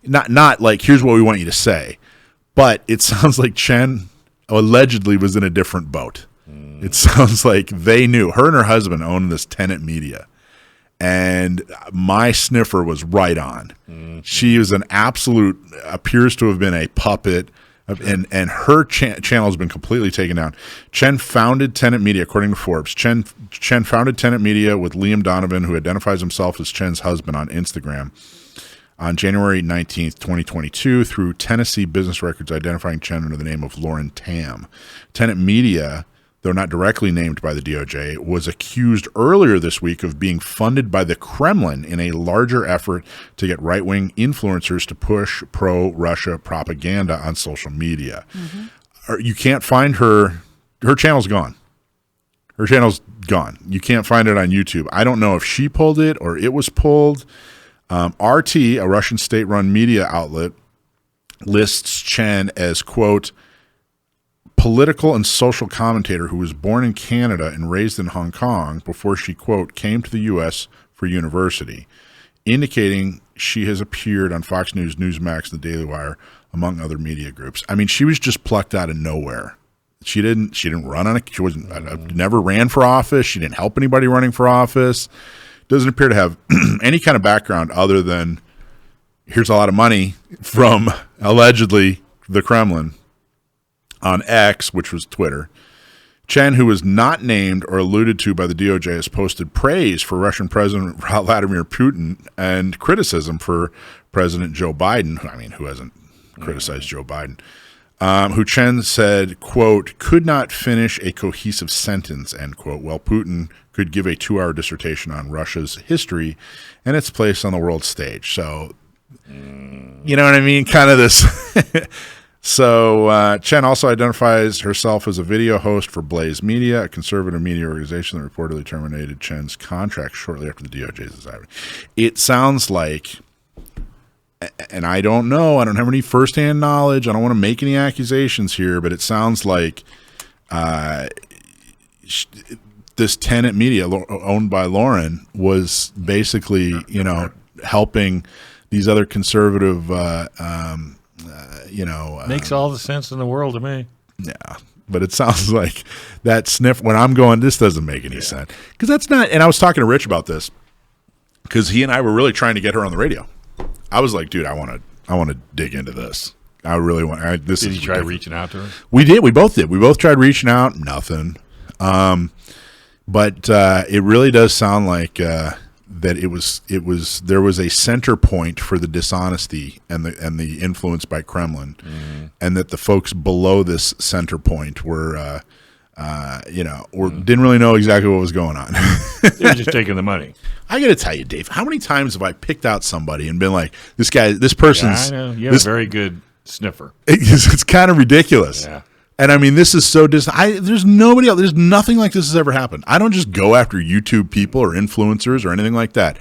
Not like, "Here's what we want you to say," but it sounds like Chen allegedly was in a different boat. It sounds like they knew. Her and her husband owned this Tenet Media, and my sniffer was right on. Mm-hmm. She is an absolute, appears to have been a puppet, and her channel has been completely taken down. Chen founded Tenet Media, according to Forbes. Chen founded Tenet Media with Liam Donovan, who identifies himself as Chen's husband, on Instagram on January 19th, 2022, through Tennessee business records identifying Chen under the name of Lauren Tam. Tenet Media, though not directly named by the DOJ, was accused earlier this week of being funded by the Kremlin in a larger effort to get right-wing influencers to push pro-Russia propaganda on social media. Mm-hmm. You can't find her. Her channel's gone. Her channel's gone. You can't find it on YouTube. I don't know if she pulled it or it was pulled. RT, a Russian state-run media outlet, lists Chen as, quote, political and social commentator who was born in Canada and raised in Hong Kong before she, quote, came to the U.S. for university, indicating she has appeared on Fox News, Newsmax, and the Daily Wire, among other media groups. I mean, she was just plucked out of nowhere. She didn't run on it. She wasn't, never ran for office. She didn't help anybody running for office. Doesn't appear to have any kind of background other than here's a lot of money from allegedly the Kremlin on X, which was Twitter. Chen, who was not named or alluded to by the DOJ, has posted praise for Russian President Vladimir Putin and criticism for President Joe Biden. I mean, who hasn't criticized Joe Biden? Who Chen said, quote, could not finish a cohesive sentence, end quote, while Putin could give a 2-hour dissertation on Russia's history and its place on the world stage. So, you know what I mean? Kind of this. So Chen also identifies herself as a video host for Blaze Media, a conservative media organization that reportedly terminated Chen's contract shortly after the DOJ's indictment. It sounds like, and I don't know, I don't have any firsthand knowledge, I don't want to make any accusations here, but it sounds like this Tenet Media, owned by Lauren, was basically, helping these other conservative, makes all the sense in the world to me. Yeah, but it sounds like that sniff when I'm going, this doesn't make any sense. Because that's not, and I was talking to Rich about this, because he and I were really trying to get her on the radio. I was like, dude, I want to dig into this. I really want. This Did is you try ridiculous. reaching out to her? We did. We both did. We both tried reaching out. Nothing. But it really does sound like that there was a center point for the dishonesty and the influence by Kremlin, and that the folks below this center point were didn't really know exactly what was going on. They were just taking the money. I got to tell you, Dave, how many times have I picked out somebody and been like, this person's... Yeah, I know. You have a very good sniffer. It's kind of ridiculous. Yeah. And I mean, this is so there's nobody else. There's nothing like this has ever happened. I don't just go after YouTube people or influencers or anything like that.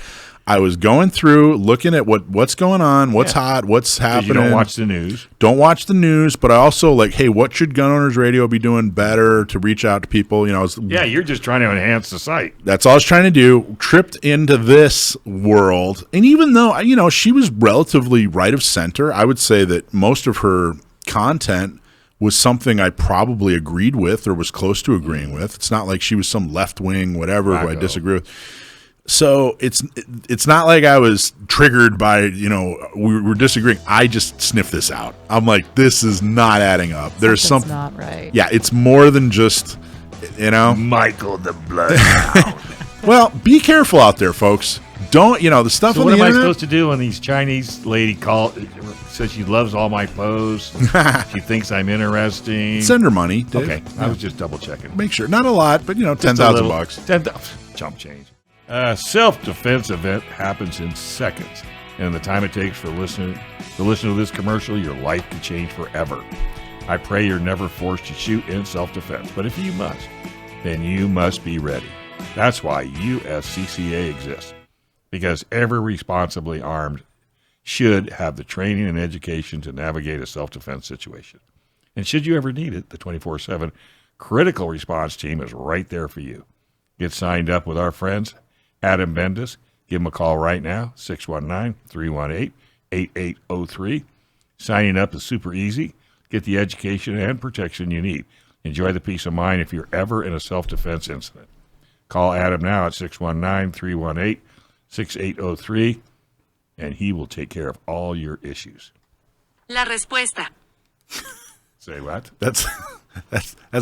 I was going through, looking at what's going on, what's hot, what's happening. You don't watch the news. Don't watch the news, but I also like, hey, what should Gun Owners Radio be doing better to reach out to people? You know, You're just trying to enhance the site. That's all I was trying to do. Tripped into this world, and even though she was relatively right of center, I would say that most of her content was something I probably agreed with or was close to agreeing with. It's not like she was some left wing whatever who I disagree with. So it's not like I was triggered by, we were disagreeing. I just sniffed this out. I'm like, this is not adding up. There's something not right. Yeah, it's more than just, Michael the Bloodhound. Well, be careful out there, folks. Don't, the stuff So on what the am I internet. supposed to do when these Chinese lady says she loves all my posts? She thinks I'm interesting. Send her money, Dave. Okay, I was just double checking. Make sure. Not a lot, but, Just a $10,000 little. bucks. 10,000 chump change. Self-defense event happens in seconds. And in the time it takes to listen to this commercial, your life could change forever. I pray you're never forced to shoot in self-defense. But if you must, then you must be ready. That's why USCCA exists. Because every responsibly armed should have the training and education to navigate a self-defense situation. And should you ever need it, the 24/7 critical response team is right there for you. Get signed up with our friends, Adam Bendis. Give him a call right now, 619-318-8803. Signing up is super easy. Get the education and protection you need. Enjoy the peace of mind if you're ever in a self-defense incident. Call Adam now at 619-318-6803, and he will take care of all your issues. La respuesta. Say what? That's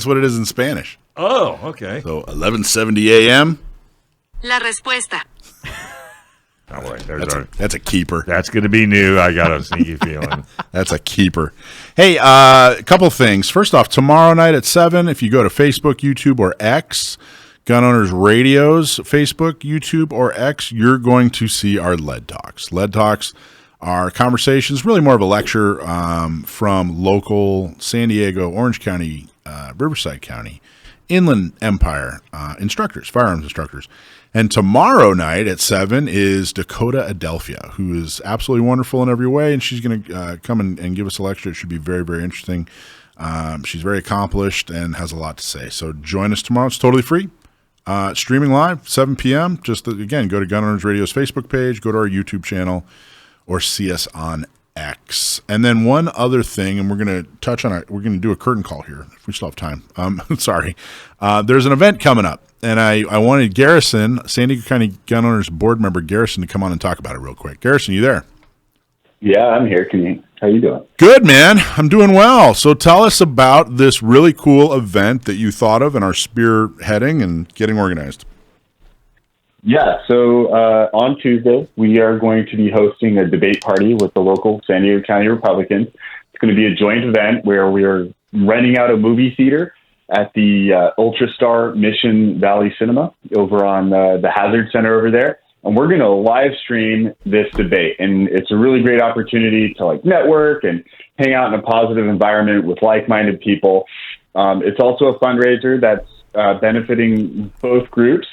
what it is in Spanish. Oh, okay. So 11:70 a.m. La respuesta. Oh, boy, That's a keeper. that's going to be new. I got a sneaky feeling. That's a keeper. Hey, a couple things. First off, tomorrow night at 7, if you go to Facebook, YouTube, or X, Gun Owners Radio's Facebook, YouTube, or X, you're going to see our Lead Talks. Lead Talks are conversations, really more of a lecture from local San Diego, Orange County, Riverside County, Inland Empire instructors, firearms instructors. And tomorrow night at 7 is Dakota Adelphia, who is absolutely wonderful in every way, and she's going to come and give us a lecture. It should be very, very interesting. She's very accomplished and has a lot to say. So join us tomorrow. It's totally free. Streaming live, 7 p.m. Just, again, go to Gun Owners Radio's Facebook page, go to our YouTube channel, or see us on X. And then one other thing, and we're going to touch on it. We're going to do a curtain call here if we still have time. Sorry. There's an event coming up, and I wanted Garrison, San Diego County Gun Owners Board member Garrison, to come on and talk about it real quick. Garrison, you there? Yeah, I'm here. How you doing? Good, man. I'm doing well. So tell us about this really cool event that you thought of and are spearheading and getting organized. Yeah, so on Tuesday, we are going to be hosting a debate party with the local San Diego County Republicans. It's going to be a joint event where we are renting out a movie theater at the Ultrastar Mission Valley Cinema over on the Hazard Center over there. And we're going to live stream this debate. And it's a really great opportunity to network and hang out in a positive environment with like-minded people. It's also a fundraiser that's benefiting both groups.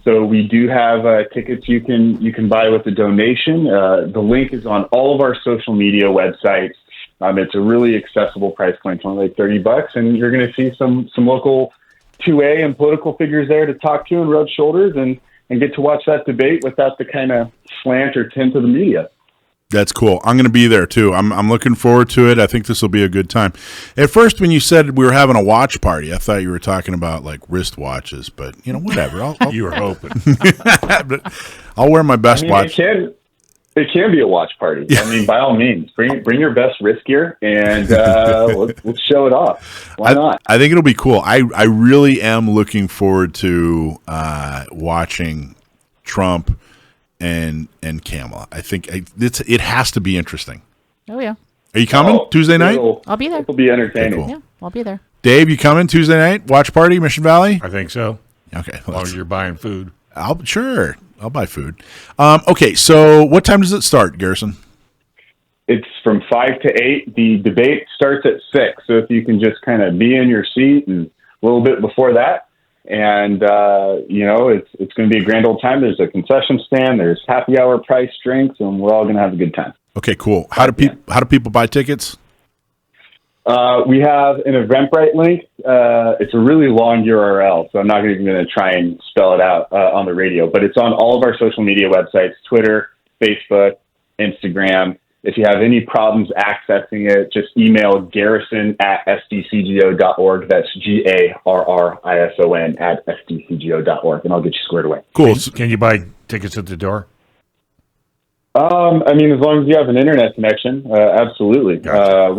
So we do have tickets you can buy with a donation. The link is on all of our social media websites. It's a really accessible price point, only $30, and you're going to see some local 2A and political figures there to talk to and rub shoulders and get to watch that debate without the kind of slant or tint of the media. That's cool. I'm going to be there too. I'm looking forward to it. I think this will be a good time. At first, when you said we were having a watch party, I thought you were talking about wrist watches, but whatever. You were hoping. I'll wear my best watch. It can be a watch party. I mean, by all means, bring your best wrist gear and let's show it off. Why not? I think it'll be cool. I really am looking forward to watching Trump and Kamala. I think it has to be interesting. Oh yeah. Are you coming Tuesday night? I'll be there. It'll be entertaining. Cool. Yeah, I'll be there. Dave, you coming Tuesday night? Watch party, Mission Valley? I think so. Okay. As long as you're buying food. I'll buy food. Okay, so what time does it start, Garrison? It's from 5 to 8. The debate starts at 6. So if you can just kind of be in your seat and a little bit before that, and it's going to be a grand old time. There's a concession stand. There's happy hour price drinks, and we're all going to have a good time. Okay, cool. How do people buy tickets? We have an Eventbrite link. It's a really long URL, so I'm not even going to try and spell it out on the radio, but it's on all of our social media websites, Twitter, Facebook, Instagram. If you have any problems accessing it, just email garrison@sdcgo.org. That's GARRISON @sdcgo.org, and I'll get you squared away. Cool. Can you buy tickets at the door? I mean, as long as you have an internet connection, absolutely. Gotcha.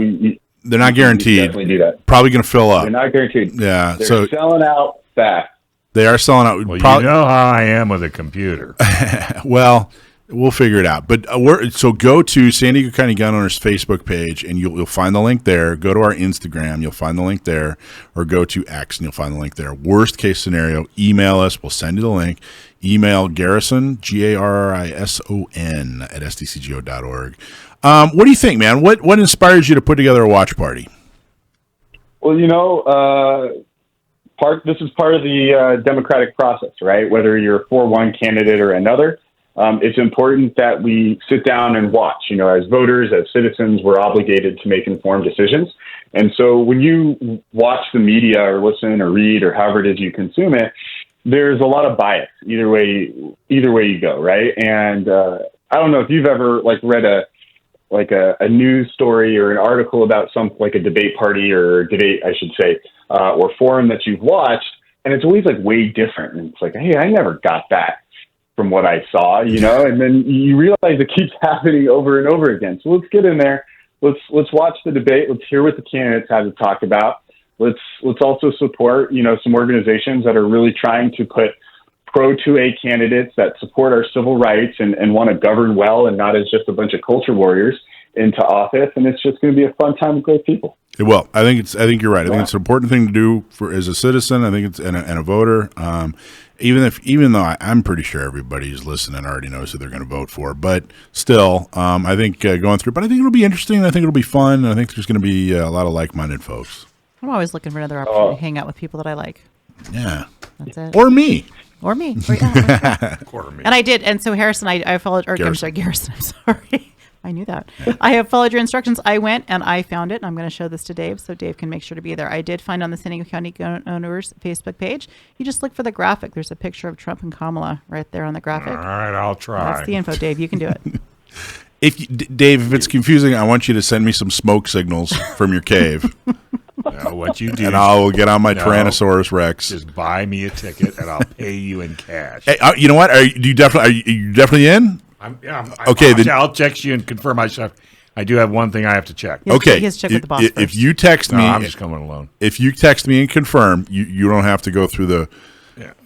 They're not guaranteed. Definitely do that. Probably going to fill up. They're not guaranteed. Yeah, They're selling out fast. They are selling out. Well, you know how I am with a computer. Well, we'll figure it out. But so go to San Diego County Gun Owners Facebook page, and you'll find the link there. Go to our Instagram, you'll find the link there, or go to X, and you'll find the link there. Worst case scenario, email us. We'll send you the link. Email Garrison, GARRISON @sdcgo.org. What do you think, man? What inspires you to put together a watch party? Well, this is part of the democratic process, right? Whether you're for one candidate or another, it's important that we sit down and watch. As voters, as citizens, we're obligated to make informed decisions. And so when you watch the media or listen or read or however it is you consume it, there's a lot of bias either way you go, right? And I don't know if you've ever read a news story or an article about a debate party or debate, I should say, or forum that you've watched, and it's always way different. And it's hey, I never got that from what I saw, and then you realize it keeps happening over and over again. So let's get in there. Let's watch the debate. Let's hear what the candidates have to talk about. Let's also support, some organizations that are really trying to put pro-2A candidates that support our civil rights and want to govern well and not as just a bunch of culture warriors into office. And it's just going to be a fun time with great people. It will. I think you're right. I think it's an important thing to do as a citizen. I think it's and a voter. Even though I'm pretty sure everybody who's listening already knows who they're going to vote for, but still, I think going through. But I think it'll be interesting. I think it'll be fun. I think there's going to be a lot of like-minded folks. I'm always looking for another opportunity to hang out with people that I like. Yeah. That's it. Or me. Or me. Quarter me. And I did. And so Harrison, I followed, Garrison, I'm sorry. I knew that. I have followed your instructions. I went and I found it. And I'm going to show this to Dave so Dave can make sure to be there. I did find on the San Diego County Gun Owners Facebook page. You just look for the graphic. There's a picture of Trump and Kamala right there on the graphic. All right, I'll try. That's the info, Dave. You can do it. Dave, if it's confusing, I want you to send me some smoke signals from your cave. What you do, and I'll get on my Tyrannosaurus Rex. Just buy me a ticket, and I'll pay you in cash. Hey, you know what? Are you definitely in? Okay, I'll text you and confirm my stuff. I do have one thing I have to check. Okay, he has to check with the boss first. If you text me, I'm just coming alone. If you text me and confirm, you don't have to go through the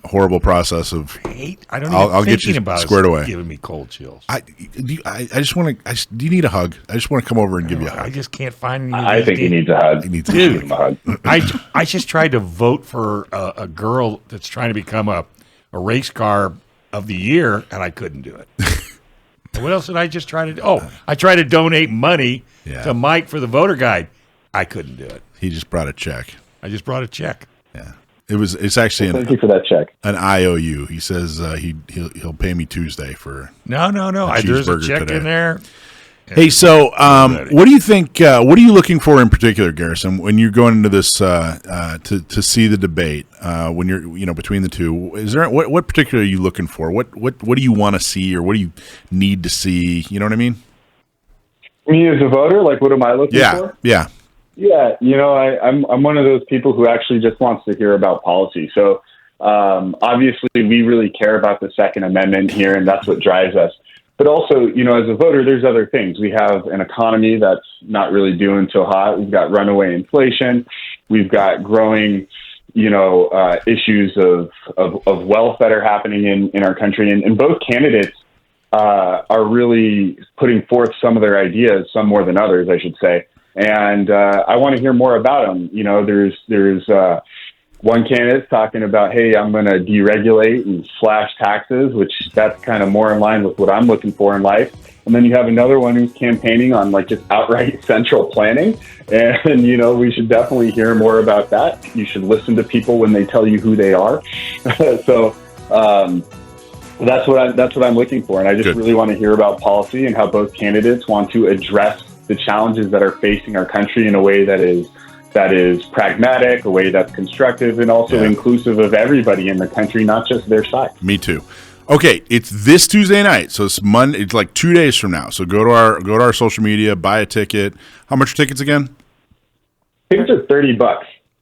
horrible process of. I'll get you squared away. Giving me cold chills. I just want to. Do you need a hug? I just want to come over and give you a hug. I just can't find any. I think he needs a hug. He needs a hug. I just tried to vote for a girl that's trying to become a race car of the year, and I couldn't do it. What else did I just try to do? Oh, I tried to donate money to Mike for the voter guide. I couldn't do it. He just brought a check. I just brought a check. Yeah. It's actually thank you for that check. An IOU. He says he'll pay me Tuesday for No. There's a check today. in there. Hey, so what do you think? What are you looking for in particular, Garrison, when you're going into this to see the debate? When you're between the two, is there what particular are you looking for? What do you want to see, or what do you need to see? You know what I mean? Me as a voter, what am I looking for? Yeah. Yeah, I'm one of those people who actually just wants to hear about policy. So obviously, we really care about the Second Amendment here, and that's what drives us. But also, as a voter, there's other things. We have an economy that's not really doing so hot. We've got runaway inflation. We've got growing, issues of wealth that are happening in our country. And both candidates are really putting forth some of their ideas, some more than others, I should say. And I want to hear more about them. There's one candidate talking about, hey, I'm going to deregulate and slash taxes, which that's kind of more in line with what I'm looking for in life. And then you have another one who's campaigning on just outright central planning. And, we should definitely hear more about that. You should listen to people when they tell you who they are. So that's what I'm looking for. And I just really want to hear about policy and how both candidates want to address the challenges that are facing our country in a way that is pragmatic, a way that's constructive, and also inclusive of everybody in the country, not just their side. Me too. Okay, it's this Tuesday night, so it's Monday. It's like 2 days from now. So go to our social media, buy a ticket. How much are tickets again? Tickets are $30.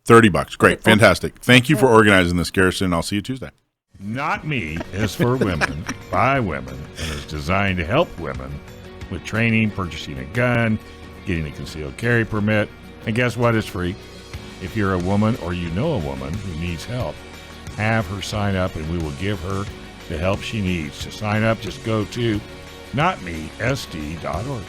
$30. Great, fantastic. Thank you for organizing this, Garrison. I'll see you Tuesday. Not Me is for women, by women, and is designed to help women with training, purchasing a gun, getting a concealed carry permit. And guess what? It's free. If you're a woman or you know a woman who needs help, have her sign up and we will give her the help she needs. To sign up, just go to notmesd.org.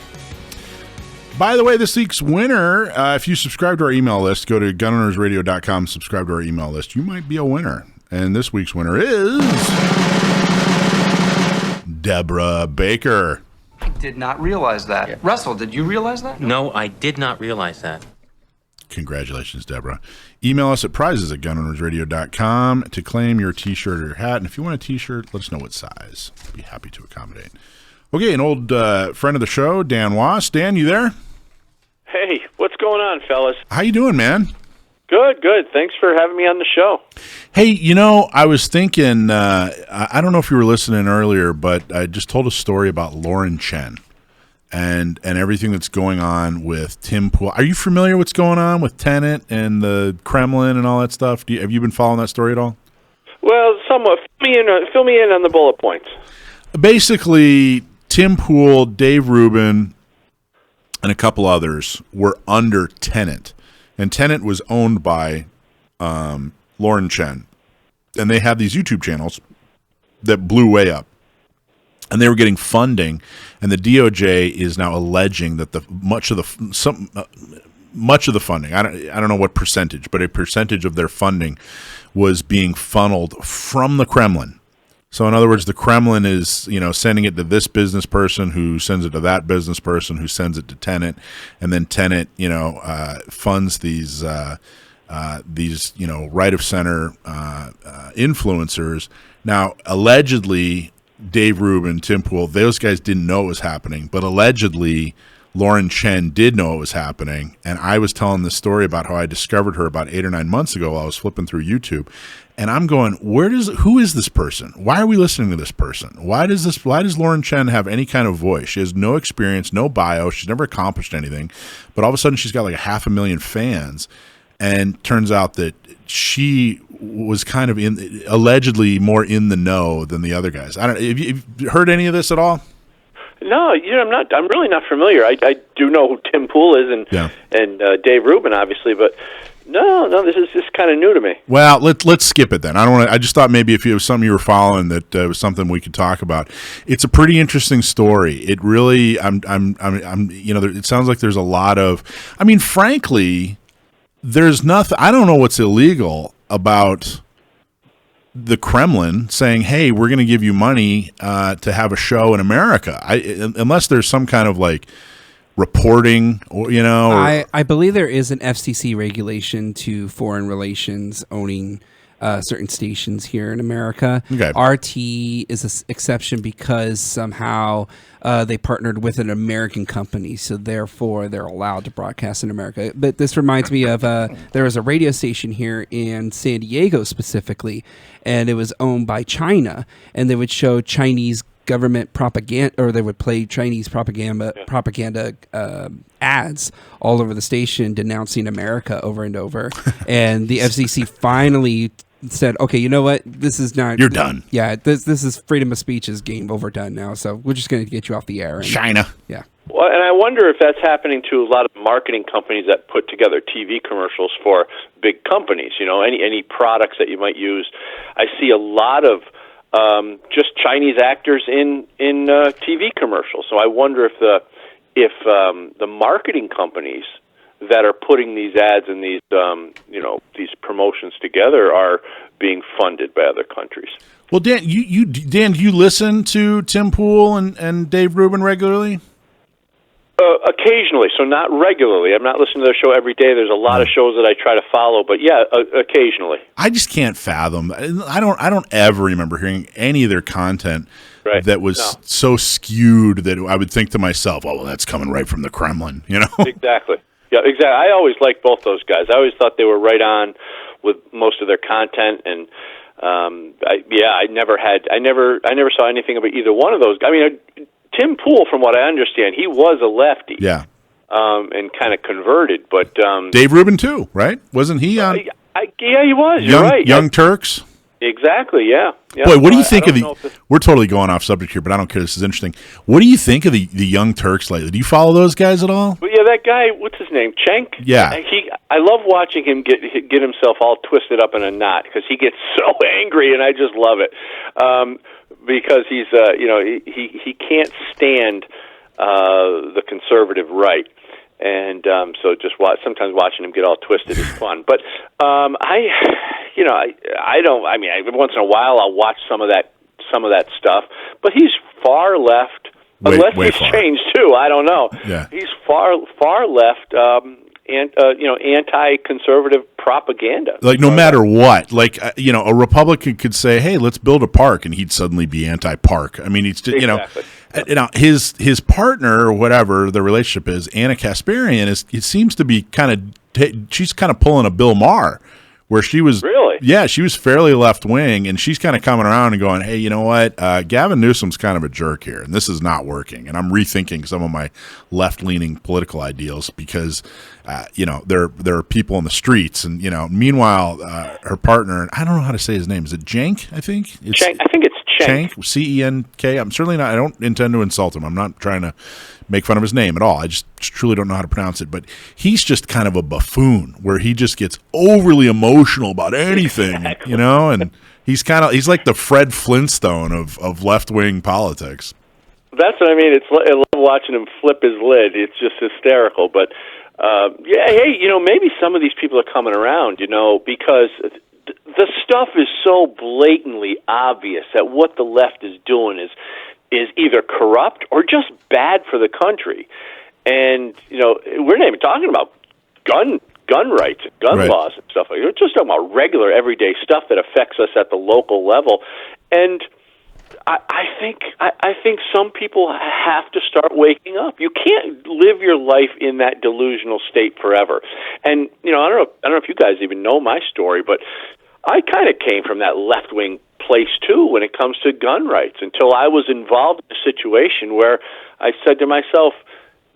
By the way, this week's winner, if you subscribe to our email list, go to gunownersradio.com, subscribe to our email list. You might be a winner. And this week's winner is Deborah Baker. I did not realize that. Yeah. Russell, did you realize that? No, I did not realize that. Congratulations, Deborah. Email us at prizes@gunownersradio.com to claim your T-shirt or your hat. And if you want a T-shirt, let us know what size. Be happy to accommodate. Okay, an old friend of the show, Dan Was. Dan, you there? Hey, what's going on, fellas? How you doing, man? Good. Thanks for having me on the show. Hey, I was thinking, I don't know if you were listening earlier, but I just told a story about Lauren Chen and everything that's going on with Tim Pool. Are you familiar with what's going on with Tenet and the Kremlin and all that stuff? Have you been following that story at all? Well, somewhat. Fill me in on the bullet points. Basically, Tim Pool, Dave Rubin, and a couple others were under Tenet. And Tenet was owned by Lauren Chen. And they have these YouTube channels that blew way up. And they were getting funding. And the DOJ is now alleging that much of the funding, I don't know what percentage, but a percentage of their funding was being funneled from the Kremlin. So in other words, the Kremlin is, sending it to this business person who sends it to that business person who sends it to Tenet, and then Tenet, funds these right of center influencers. Now, allegedly, Dave Rubin, Tim Pool, those guys didn't know it was happening, but allegedly Lauren Chen did know it was happening. And I was telling this story about how I discovered her about 8 or 9 months ago while I was flipping through YouTube. And I'm going, who is this person? Why are we listening to this person? Why does Lauren Chen have any kind of voice? She has no experience, no bio. She's never accomplished anything. But all of a sudden she's got like 500,000 fans. And turns out that she was kind of allegedly more in the know than the other guys. Have you heard any of this at all? No, I'm really not familiar. I do know who Tim Pool is and Dave Rubin, obviously, but no, this is just kind of new to me. Well, let's skip it then. I just thought maybe if it was something you were following that was something we could talk about. It's a pretty interesting story. It really, it sounds like there's a lot of. I mean, frankly, there's nothing. I don't know what's illegal about the Kremlin saying, "Hey, we're going to give you money to have a show in America," unless there's some kind of like reporting, I believe there is an FCC regulation to foreign relations owning certain stations here in America. Okay. RT is an exception because somehow they partnered with an American company, so therefore they're allowed to broadcast in America. But this reminds me of there was a radio station here in San Diego specifically, and it was owned by China, and they would show Chinese government propaganda, or they would play Chinese propaganda ads all over the station denouncing America over and over. And the FCC finally said, okay, you know what? This is not. You're done. Yeah, this is freedom of speech is game overdone now. So we're just going to get you off the air. And, China. Yeah. Well, and I wonder if that's happening to a lot of marketing companies that put together TV commercials for big companies. You know, any products that you might use. I see a lot of just Chinese actors in TV commercials. So I wonder if the marketing companies that are putting these ads and these these promotions together are being funded by other countries. Well, Dan, Dan, do you listen to Tim Pool and Dave Rubin regularly? Occasionally, so not regularly. I'm not listening to their show every day. There's a lot of shows that I try to follow, but yeah, occasionally. I just can't fathom. I don't ever remember hearing any of their content that was so skewed that I would think to myself, "Oh, well, that's coming right from the Kremlin," you know? Exactly. Yeah, exactly. I always liked both those guys. I always thought they were right on with most of their content, and I never saw anything about either one of those. I mean, Tim Pool, from what I understand, he was a lefty. Yeah. And kind of converted, but Dave Rubin too, right? Wasn't he on? Yeah, he was. You're right. Young Turks. Exactly. Yeah. Boy, what do you think of the? We're totally going off subject here, but I don't care. This is interesting. What do you think of the Young Turks lately? Do you follow those guys at all? Well, yeah, that guy. What's his name? Chen. Yeah. I love watching him get himself all twisted up in a knot because he gets so angry, and I just love it. Because he's he can't stand the conservative right, and so just sometimes watching him get all twisted is fun. But I don't. I mean, once in a while I'll watch some of that stuff. But he's far left, unless he's changed too. I don't know. Yeah. He's far left. Anti-conservative propaganda. Like no matter what, like a Republican could say, "Hey, let's build a park," and he'd suddenly be anti-park. I mean, it's exactly. His partner or whatever the relationship is, Anna Kasparian, it seems to be she's kind of pulling a Bill Maher, where she was she was fairly left wing, and she's kind of coming around and going, "Hey, you know what? Gavin Newsom's kind of a jerk here, and this is not working." And I'm rethinking some of my left leaning political ideals because there are people in the streets, and meanwhile her partner, I don't know how to say his name. Is it Cenk? I think Cenk. I think it's Cenk. CENK. I'm certainly not. I don't intend to insult him. I'm not trying to make fun of his name at all. I just truly don't know how to pronounce it. But he's just kind of a buffoon where he just gets overly emotional about anything, exactly. And he's like the Fred Flintstone of left wing politics. That's what I mean. I love watching him flip his lid. It's just hysterical. But hey, maybe some of these people are coming around, because the stuff is so blatantly obvious that what the left is doing is either corrupt or just bad for the country. And we're not even talking about gun rights and gun laws and stuff like that. We're just talking about regular everyday stuff that affects us at the local level. And I think some people have to start waking up. You can't live your life in that delusional state forever. And I don't know if you guys even know my story, but I kind of came from that left wing place too when it comes to gun rights until I was involved in a situation where I said to myself,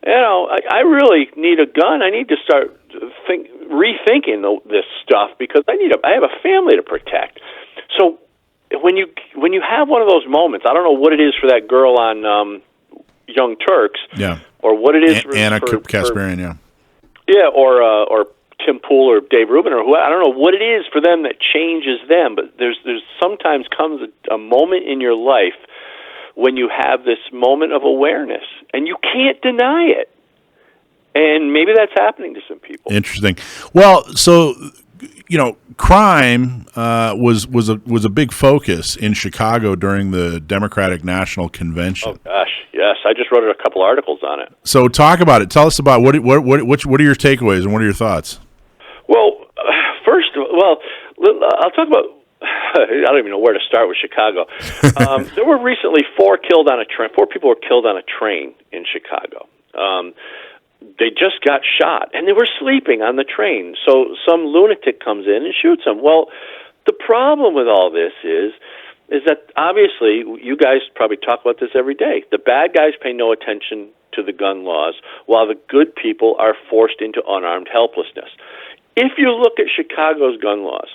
I really need a gun. I need to start rethinking this stuff because I have a family to protect. So when you have one of those moments, I don't know what it is for that girl on Young Turks, or what it is for Anna Kasparian, or Tim Pool or Dave Rubin or who, I don't know what it is for them that changes them, but there's sometimes comes a moment in your life when you have this moment of awareness, and you can't deny it. And maybe that's happening to some people. Interesting. Well, so crime was a big focus in Chicago during the Democratic National Convention. Oh gosh, yes, I just wrote a couple articles on it. So talk about it. Tell us about what are your takeaways and what are your thoughts? Well, I'll talk about. I don't even know where to start with Chicago. There were recently 4 people were killed on a train in Chicago. They just got shot, and they were sleeping on the train. So some lunatic comes in and shoots them. Well, the problem with all this is that obviously you guys probably talk about this every day. The bad guys pay no attention to the gun laws, while the good people are forced into unarmed helplessness. If you look at Chicago's gun laws,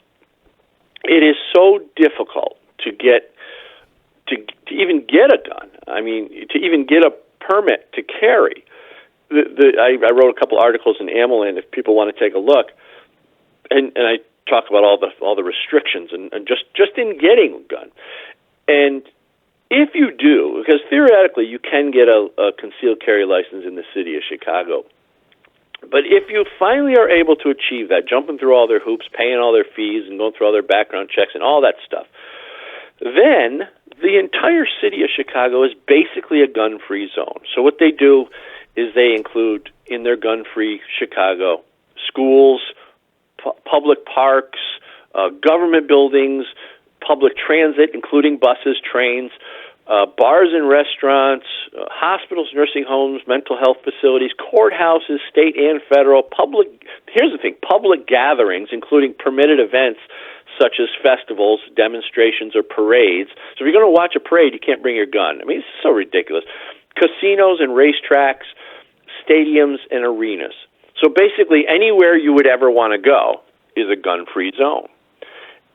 it is so difficult to even get a gun. I mean, to even get a permit to carry. I wrote a couple articles in Ameland if people want to take a look, and I talk about all the restrictions and just in getting a gun. And if you do, because theoretically you can get a concealed carry license in the city of Chicago, but if you finally are able to achieve that, jumping through all their hoops, paying all their fees, and going through all their background checks and all that stuff, then the entire city of Chicago is basically a gun-free zone. So what they do is they include in their gun-free Chicago schools, public parks, government buildings, public transit, including buses, trains, bars and restaurants, hospitals, nursing homes, mental health facilities, courthouses, state and federal, here's the thing, public gatherings, including permitted events such as festivals, demonstrations, or parades. So if you're going to watch a parade, you can't bring your gun. I mean, it's so ridiculous. Casinos and racetracks, stadiums, and arenas. So basically, anywhere you would ever want to go is a gun-free zone.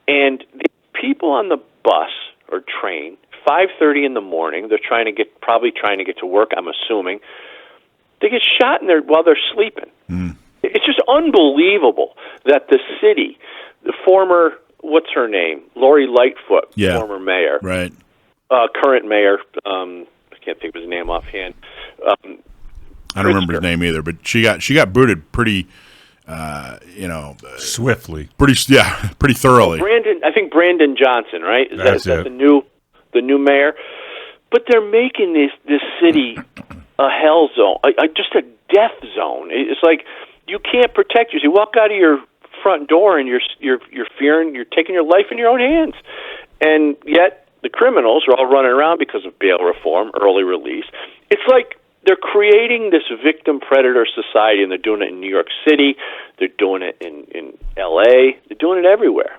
And the people on the bus or train, 5:30 in the morning, they're probably trying to get to work, I'm assuming, they get shot while they're sleeping. It's just unbelievable that the city, the former, what's her name, Lori Lightfoot, former mayor, right, current mayor, I can't think of his name offhand. I don't remember his name either, but she got booted pretty, swiftly, pretty thoroughly. I think Brandon Johnson, right? Is that the new mayor? But they're making this city a hell zone, just a death zone. It's like you can't protect yourself. You walk out of your front door and you're fearing, you're taking your life in your own hands, and yet the criminals are all running around because of bail reform, early release. It's like they're creating this victim-predator society, and they're doing it in New York City. They're doing it in L.A. They're doing it everywhere.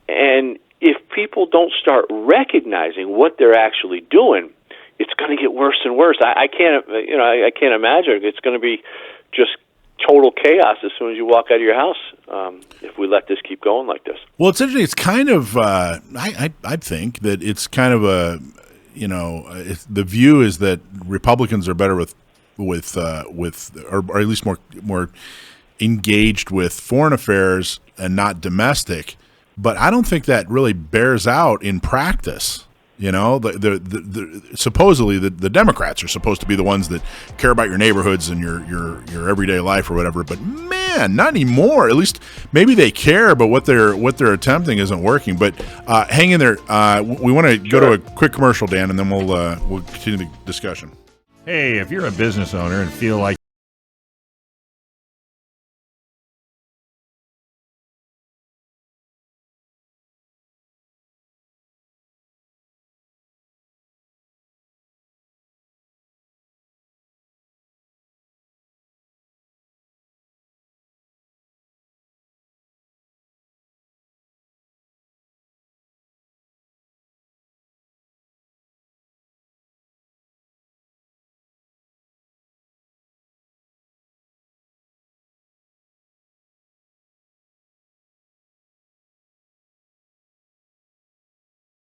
And if people don't start recognizing what they're actually doing, it's going to get worse and worse. I can't imagine it's going to be just total chaos as soon as you walk out of your house if we let this keep going like this. Well, it's interesting. It's kind of I think that it's kind of a the view is that Republicans are better with or at least more engaged with foreign affairs and not domestic. But I don't think that really bears out in practice. Supposedly the Democrats are supposed to be the ones that care about your neighborhoods and your everyday life or whatever. But man, not anymore. At least maybe they care, but what they're attempting isn't working. But hang in there. We want to go to a quick commercial, Dan, and then we'll continue the discussion. Hey, if you're a business owner and feel like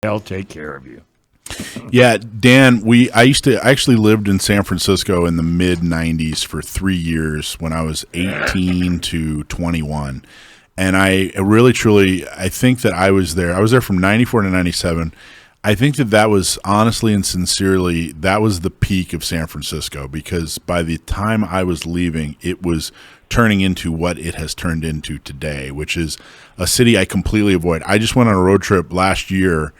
they'll take care of you. Yeah, Dan, I actually lived in San Francisco in the mid 90s for 3 years when I was 18 to 21. And I really truly, I think that I was there from 94 to 97. I think that was honestly and sincerely, that was the peak of San Francisco, because by the time I was leaving, it was turning into what it has turned into today, which is a city I completely avoid. I just went on a road trip last year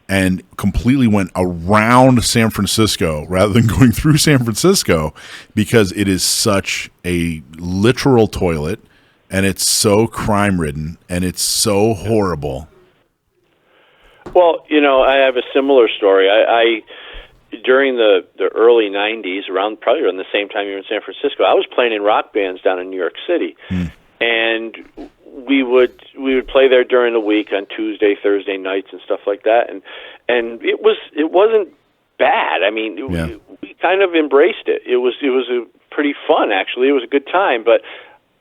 and completely went around San Francisco rather than going through San Francisco, because it is such a literal toilet, and it's so crime-ridden, and it's so horrible. Well, I have a similar story. I during the early 90s, probably around the same time you were in San Francisco, I was playing in rock bands down in New York City. And we would play there during the week on Tuesday, Thursday nights and stuff like that, and it wasn't bad. I mean, we kind of embraced it. It was a pretty fun, actually. It was a good time, but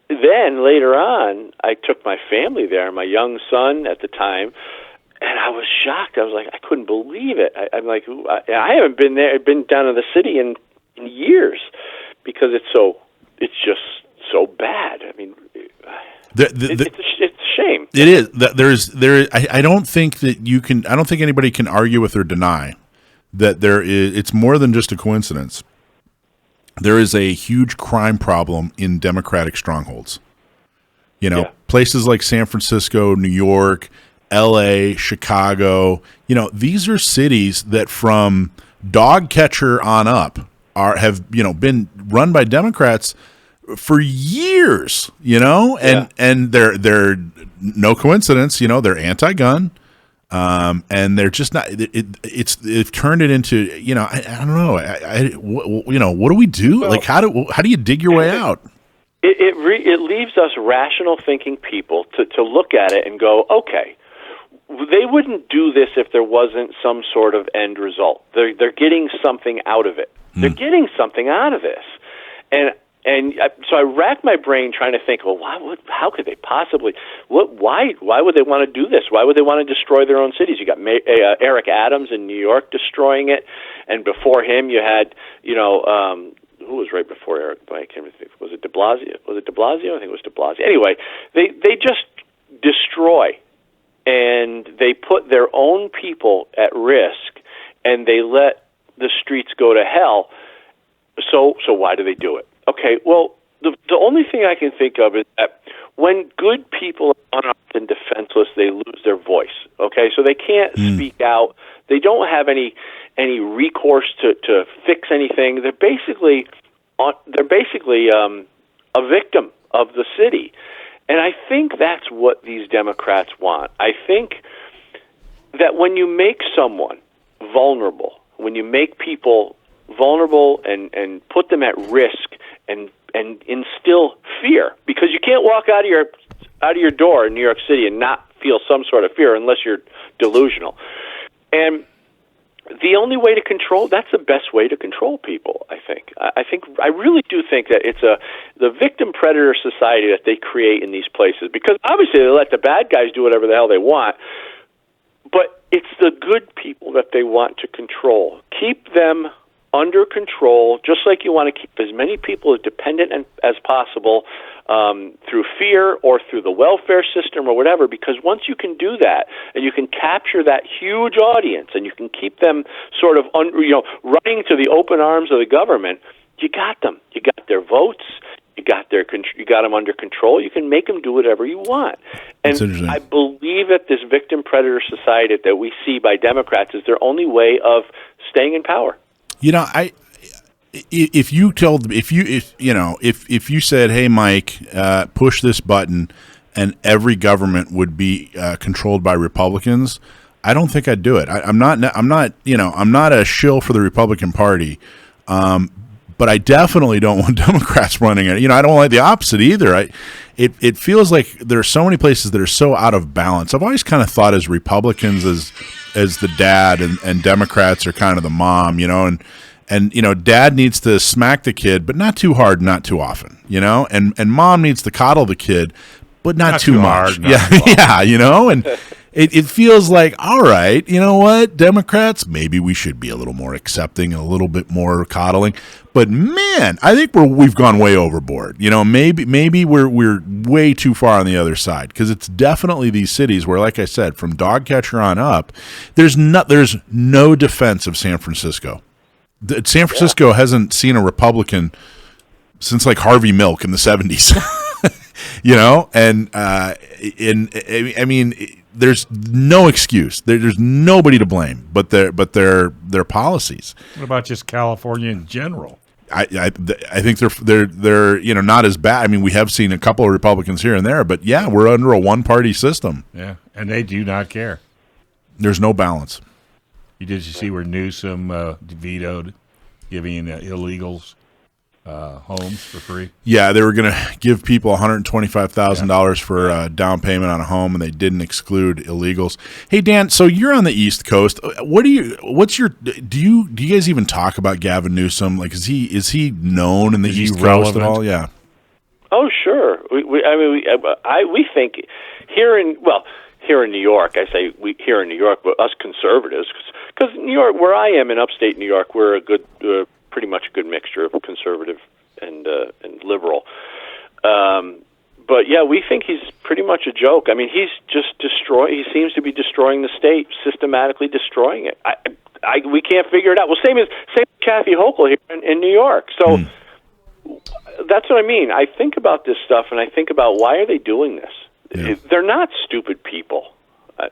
then later on, I took my family there, my young son at the time, and I was shocked. I was like, I couldn't believe it. I'm like, I haven't been down in the city in years, because it's just so bad. I mean, it's a shame. It is. I don't think that you can. I don't think anybody can argue with or deny that there is. It's more than just a coincidence. There is a huge crime problem in Democratic strongholds. Places like San Francisco, New York, L.A., Chicago. These are cities that from dog catcher on up have been run by Democrats for years. And they're no coincidence. They're anti-gun. And they're just not. It's turned it into. I don't know. What do we do? Well, how do you dig your way out? It leaves us rational thinking people to look at it and go, okay, they wouldn't do this if there wasn't some sort of end result. They're getting something out of it. They're getting something out of this, so I racked my brain trying to think, well, how could they possibly? Why would they want to do this? Why would they want to destroy their own cities? You got Eric Adams in New York destroying it, and before him you had, who was right before Eric? I can't remember. Was it De Blasio? I think it was De Blasio. Anyway, they just destroy, and they put their own people at risk, and they let the streets go to hell. So why do they do it? Okay, well, the only thing I can think of is that when good people are unarmed and defenseless, they lose their voice. Okay, so they can't speak out. They don't have any recourse to fix anything. They're basically a victim of the city, and I think that's what these Democrats want. I think that when you make someone vulnerable, when you make people vulnerable and put them at risk and instill fear, because you can't walk out of your door in New York City and not feel some sort of fear unless you're delusional. And the only way to that's the best way to control people, I think. I really do think that it's the victim predator society that they create in these places, because obviously they let the bad guys do whatever the hell they want, but it's the good people that they want to control. Keep them under control, just like you want to keep as many people as dependent as possible through fear or through the welfare system or whatever, because once you can do that and you can capture that huge audience and you can keep them sort of running to the open arms of the government, you got them. You got their votes. You got them under control. You can make them do whatever you want. And I believe that this victim predator society that we see by Democrats is their only way of staying in power. If you said, "Hey, Mike, push this button," and every government would be controlled by Republicans, I don't think I'd do it. I'm not a shill for the Republican Party, but I definitely don't want Democrats running it. I don't like the opposite either. It feels like there are so many places that are so out of balance. I've always kind of thought as Republicans as the dad and Democrats are kind of the mom, and dad needs to smack the kid, but not too hard, not too often, and mom needs to coddle the kid, but not too much. Hard, and it feels like, all right, you know what, Democrats, maybe we should be a little more accepting and a little bit more coddling. But man, I think we've gone way overboard. Maybe we're way too far on the other side, because it's definitely these cities where, like I said, from dog catcher on up, there's no defense of San Francisco. San Francisco hasn't seen a Republican since like Harvey Milk in the 70s. I mean, there's no excuse. There's nobody to blame but their policies. What about just California in general? I think they're not as bad. I mean, we have seen a couple of Republicans here and there, but yeah, we're under a one-party system. Yeah, and they do not care. There's no balance. Did you see where Newsom vetoed giving illegals homes for free? Yeah, they were going to give people $125,000 for a down payment on a home, and they didn't exclude illegals. Hey, Dan, so you're on the East Coast. Do you guys even talk about Gavin Newsom? Like, is he known in the East Coast at all? Yeah. Oh, sure. We think here in New York. I say we here in New York, but us conservatives, because New York, where I am in upstate New York, we're a good, pretty much a good mixture of conservative and liberal. But yeah, we think he's pretty much a joke. I mean, he's just he seems to be destroying the state, systematically destroying it. We can't figure it out. Well, same as Kathy Hochul here in New York. So that's what I mean. I think about this stuff, and I think about why are they doing this? Yeah. They're not stupid people.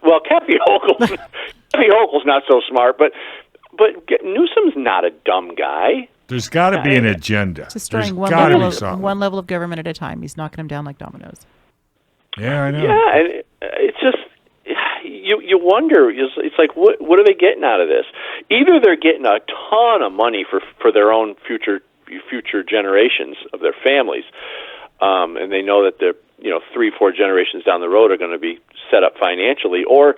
Well, Kathy Hochul's not so smart, but Newsom's not a dumb guy. There's got to be an agenda. Destroying one level of government at a time. He's knocking them down like dominoes. Yeah, I know. Yeah, and it's just you wonder. It's like what are they getting out of this? Either they're getting a ton of money for their own future generations of their families, and they know that they're 3-4 generations down the road are going to be set up financially, or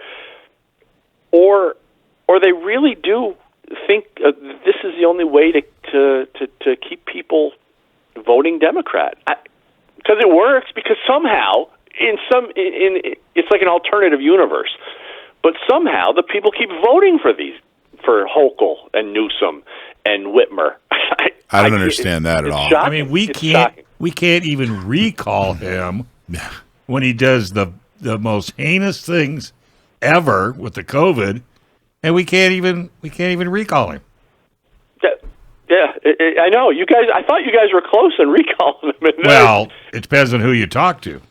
they really do think this is the only way to keep people voting Democrat, because it works. Because somehow it's like an alternative universe, but somehow the people keep voting for Hochul and Newsom and Whitmer. I don't understand that at all. Shocking. I mean, we can't even recall him when he does the most heinous things ever with the COVID, and we can't even recall him. Yeah, I know. You guys, I thought you guys were close in recalling him. Well, it depends on who you talk to.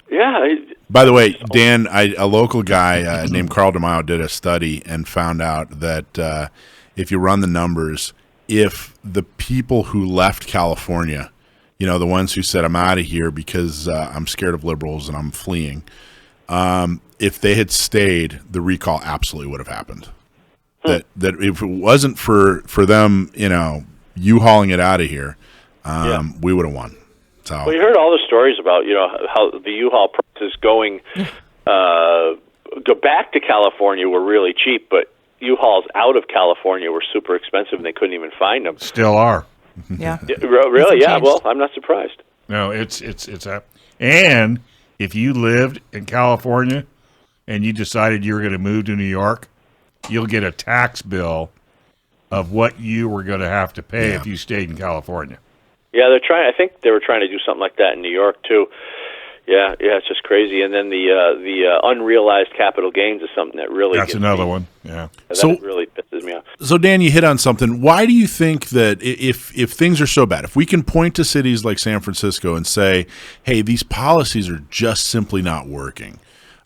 Yeah. By the way, Dan, a local guy named Carl DeMaio did a study and found out that if you run the numbers, if the people who left California, the ones who said, I'm out of here because I'm scared of liberals and I'm fleeing, if they had stayed, the recall absolutely would have happened. That if it wasn't for them, U-hauling it out of here, we would have won. So, well, you heard all the stories about how the U-Haul prices go back to California were really cheap, but U-Hauls out of California were super expensive, and they couldn't even find them. Still are. Yeah. Really? Yeah. Well, I'm not surprised. No, it's and if you lived in California and you decided you were going to move to New York, you'll get a tax bill of what you were going to have to pay if you stayed in California. Yeah, I think they were trying to do something like that in New York too. Yeah, it's just crazy. And then the unrealized capital gains is something that really that's another one. Yeah, that really pisses me off. So Dan, you hit on something. Why do you think that if things are so bad, if we can point to cities like San Francisco and say, hey, these policies are just simply not working?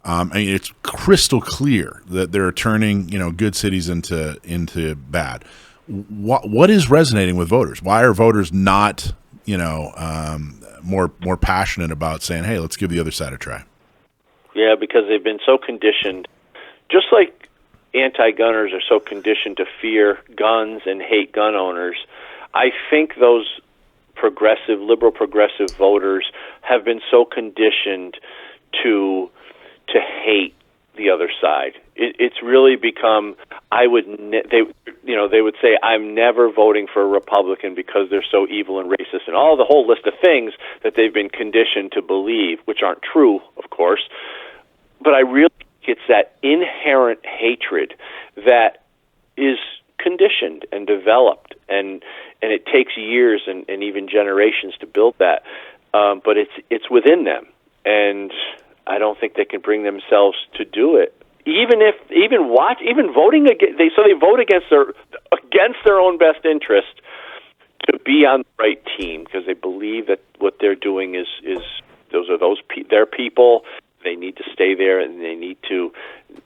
I mean, it's crystal clear that they're turning good cities into bad. What is resonating with voters? Why are voters not more passionate about saying, hey, let's give the other side a try? Yeah, because they've been so conditioned, just like anti-gunners are so conditioned to fear guns and hate gun owners. I think those liberal progressive voters have been so conditioned to hate the other side. It's really become. They would say, I'm never voting for a Republican because they're so evil and racist, and all the whole list of things that they've been conditioned to believe, which aren't true, of course. But I really think it's that inherent hatred that is conditioned and developed, and it takes years and even generations to build that. But it's within them, and I don't think they can bring themselves to do it. Even voting against, they vote against their own best interest to be on the right team, because they believe that what they're doing is their people. They need to stay there, and they need to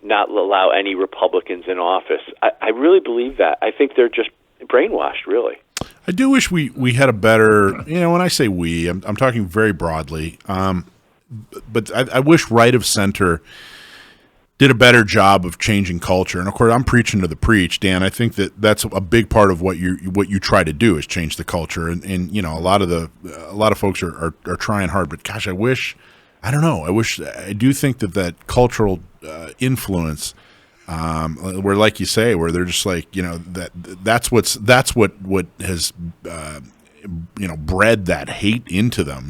not allow any Republicans in office. I really believe that. I think they're just brainwashed, really. I do wish we had a better. When I say we, I'm talking very broadly. But I wish right of center did a better job of changing culture. And of course, I'm preaching to the preach, Dan. I think that's a big part of what you try to do is change the culture. And a lot of folks are trying hard. But gosh, I do think that cultural influence, where, like you say, where they're just like that's what has bred that hate into them,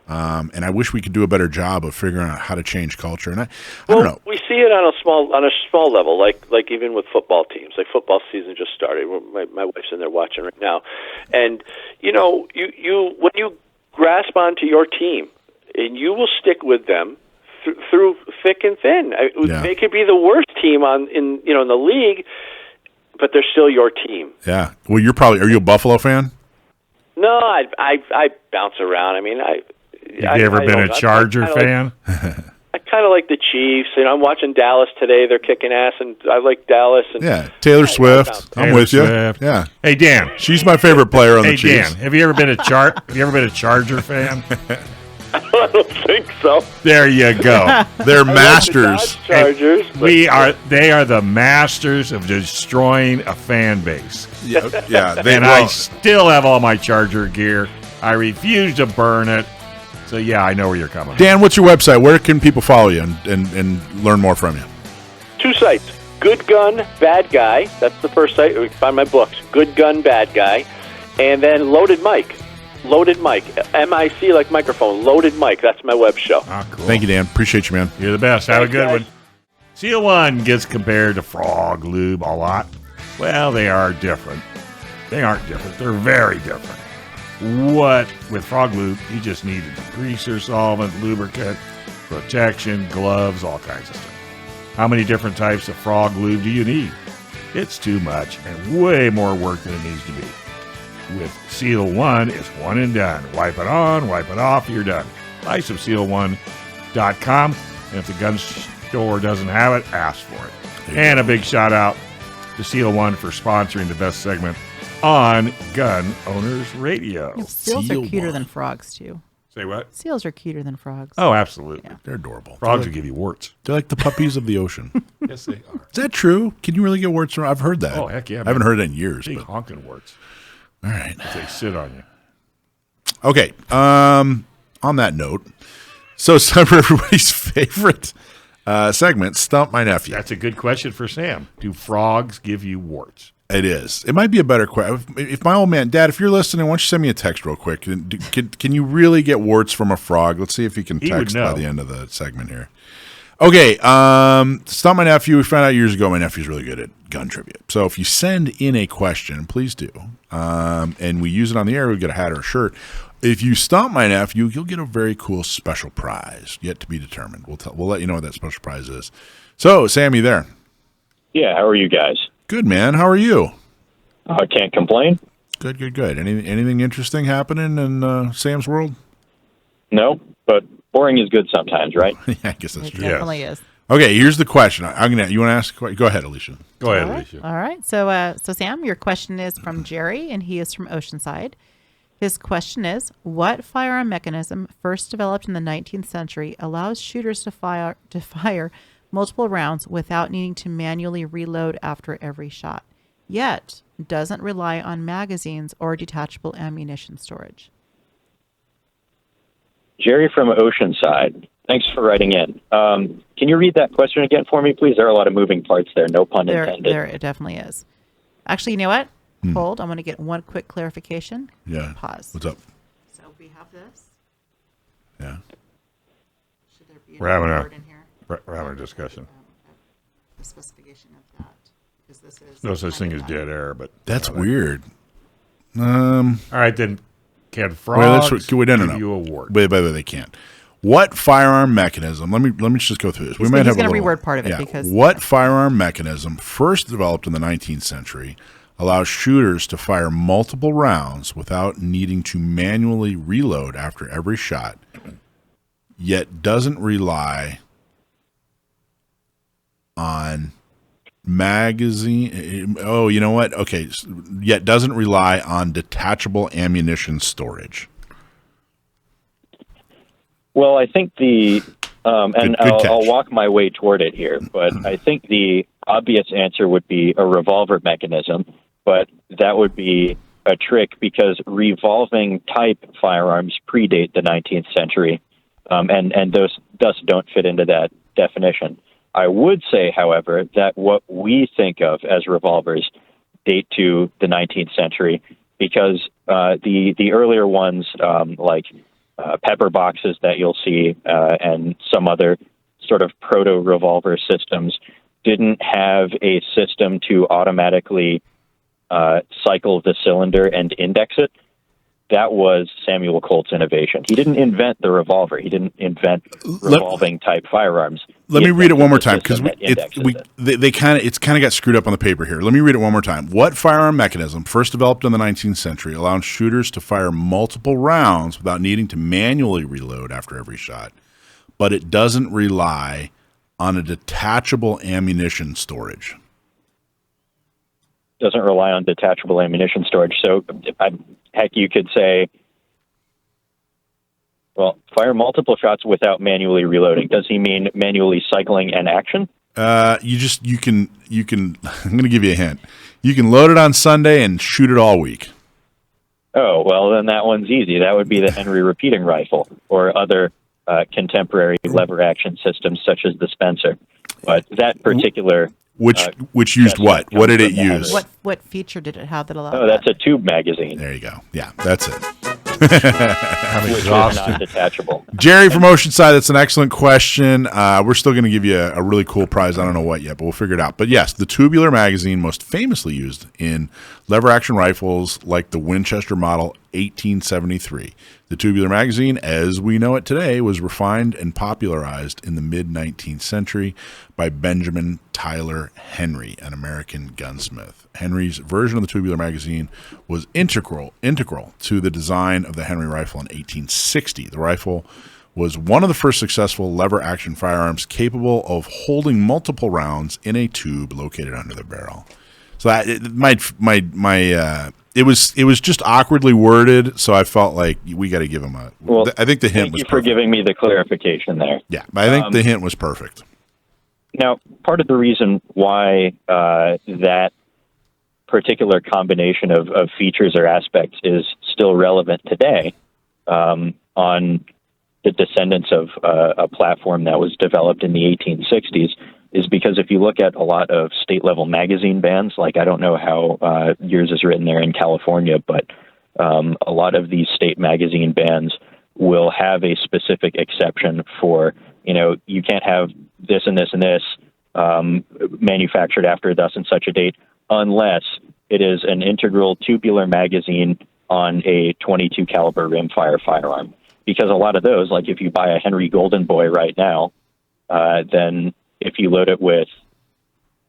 and I wish we could do a better job of figuring out how to change culture. And I don't know. We see it on a small level, like even with football teams. Like football season just started. My wife's in there watching right now, and you when you grasp onto your team and you will stick with them through thick and thin. They could be the worst team in the league, but they're still your team. Yeah. Well, are you a Buffalo fan? No, I bounce around. I mean, Have you ever been a Charger fan? I kind of like the Chiefs. I'm watching Dallas today. They're kicking ass, and I like Dallas. And Taylor Swift. I'm with you. Yeah. Hey, Dan. She's my favorite player on the Chiefs. Dan, have you ever been a Charger fan? I don't think so. There you go. They're masters. Chargers. They are the masters of destroying a fan base. Yeah. I still have all my Charger gear. I refuse to burn it. So I know where you're coming. Dan, what's your website? Where can people follow you and learn more from you? 2 sites. Good Gun, Bad Guy. That's the first site. You can find my books. Good Gun, Bad Guy. And then Loaded Mic. Loaded Mic. M-I-C like microphone. Loaded Mic. That's my web show. Cool. Thank you, Dan. Appreciate you, man. You're the best. Have a good one. Seal 1 gets compared to Frog Lube a lot. Well, they are different. They aren't different. They're very different. With Frog Lube, you just need a degreaser, solvent, lubricant, protection, gloves, all kinds of stuff. How many different types of Frog Lube do you need? It's too much and way more work than it needs to be. With Seal 1, it's one and done. Wipe it on, wipe it off, you're done. Buy some seal1.com, and if the gun store doesn't have it, ask for it. And a big shout out to Seal 1 for sponsoring the best segment on Gun Owners Radio. Seals are cuter than frogs, too. Say what? Seals are cuter than frogs. Oh, absolutely. Yeah. They're adorable. Frogs will give you warts. They're like the puppies of the ocean. Yes, they are. Is that true? Can you really get warts? I've heard that. Oh, heck yeah. I haven't heard it in years. Big honking warts. All right. They sit on you. Okay. On that note, so some for everybody's favorite segment, Stump My Nephew. That's a good question for Sam. Do frogs give you warts? It is. It might be a better question. If my old man, Dad, if you're listening, why don't you send me a text real quick? Can you really get warts from a frog? Let's see if you can text by the end of the segment here. Okay. Stump My Nephew. We found out years ago my nephew's really good at gun trivia. So if you send in a question, please do. And we use it on the air, we get a hat or a shirt. If you stump my nephew, you'll get a very cool special prize yet to be determined. We'll let you know what that special prize is. So, Sam, you there? Yeah, how are you guys? Good, man. How are you? I can't complain. Good. Anything interesting happening in Sam's world? No, but boring is good sometimes, right? Yeah, I guess that's It true. definitely is. Okay, here's the question. You want to ask a question? Go ahead, Alicia. Go ahead, Alicia. All right. So Sam, your question is from Jerry, and he is from Oceanside. His question is, what firearm mechanism first developed in the 19th century allows shooters to fire multiple rounds without needing to manually reload after every shot, yet doesn't rely on magazines or detachable ammunition storage? Jerry from Oceanside, thanks for writing in. Can you read that question again for me, please? There are a lot of moving parts there, no pun intended. There it definitely is. Actually, you know what? Hold. I'm going to get one quick clarification. Yeah. Pause. What's up? So we have this. Yeah. Should there be We're having word in here? We're having a discussion. The specification of that, because this is No such thing as dead air, but That's weird. All right, then. Can frogs give give you a wart? Wait, they can't. What firearm mechanism? Let me just go through this. He's going to reword part of it because what firearm mechanism first developed in the 19th century allows shooters to fire multiple rounds without needing to manually reload after every shot, yet doesn't rely on magazine. Oh, you know what? Okay, yet doesn't rely on detachable ammunition storage. Well, I think Good catch. I'll walk my way toward it here, but I think the obvious answer would be a revolver mechanism, but that would be a trick because revolving type firearms predate the 19th century, and those thus don't fit into that definition. I would say, however, that what we think of as revolvers date to the 19th century, because the earlier ones, like pepper boxes that you'll see and some other sort of proto-revolver systems, didn't have a system to automatically cycle the cylinder and index it. That was Samuel Colt's innovation. He didn't invent the revolver. He didn't invent revolving type firearms. Let me read it one more time, because it's kind of got screwed up on the paper here. Let me read it one more time. What firearm mechanism, first developed in the 19th century, allowed shooters to fire multiple rounds without needing to manually reload after every shot, but it doesn't rely on a detachable ammunition storage? Doesn't rely on detachable ammunition storage. So, heck, you could say, well, fire multiple shots without manually reloading. Does he mean manually cycling an action? You can, I'm going to give you a hint. You can load it on Sunday and shoot it all week. Oh, well, then that one's easy. That would be the Henry repeating rifle or other contemporary lever action systems such as the Spencer. But that particular... Which used what? What did it use? What feature did it have that allowed Oh, that's a tube magazine. There you go. Yeah, that's it. Which is not detachable. Jerry from Oceanside, that's an excellent question. We're still going to give you a really cool prize. I don't know what yet, but we'll figure it out. But yes, the tubular magazine, most famously used in lever action rifles like the Winchester Model 1873. The tubular magazine, as we know it today, was refined and popularized in the mid-19th century by Benjamin Tyler Henry, an American gunsmith. Henry's version of the tubular magazine was integral to the design of the Henry rifle in 1860. The rifle was one of the first successful lever-action firearms capable of holding multiple rounds in a tube located under the barrel. So that it was just awkwardly worded, so I felt like we got to give him a. Well, I think the hint thank was you for perfect. giving me the clarification there. Yeah, but I think the hint was perfect. Now, part of the reason why that particular combination of features or aspects is still relevant today on the descendants of a platform that was developed in the 1860s is because if you look at a lot of state-level magazine bans, like I don't know how yours is written there in California, but a lot of these state magazine bans will have a specific exception for, you can't have this and this and this manufactured after thus and such a date unless it is an integral tubular magazine on a 22 caliber rimfire firearm. Because a lot of those, like if you buy a Henry Golden Boy right now, then if you load it with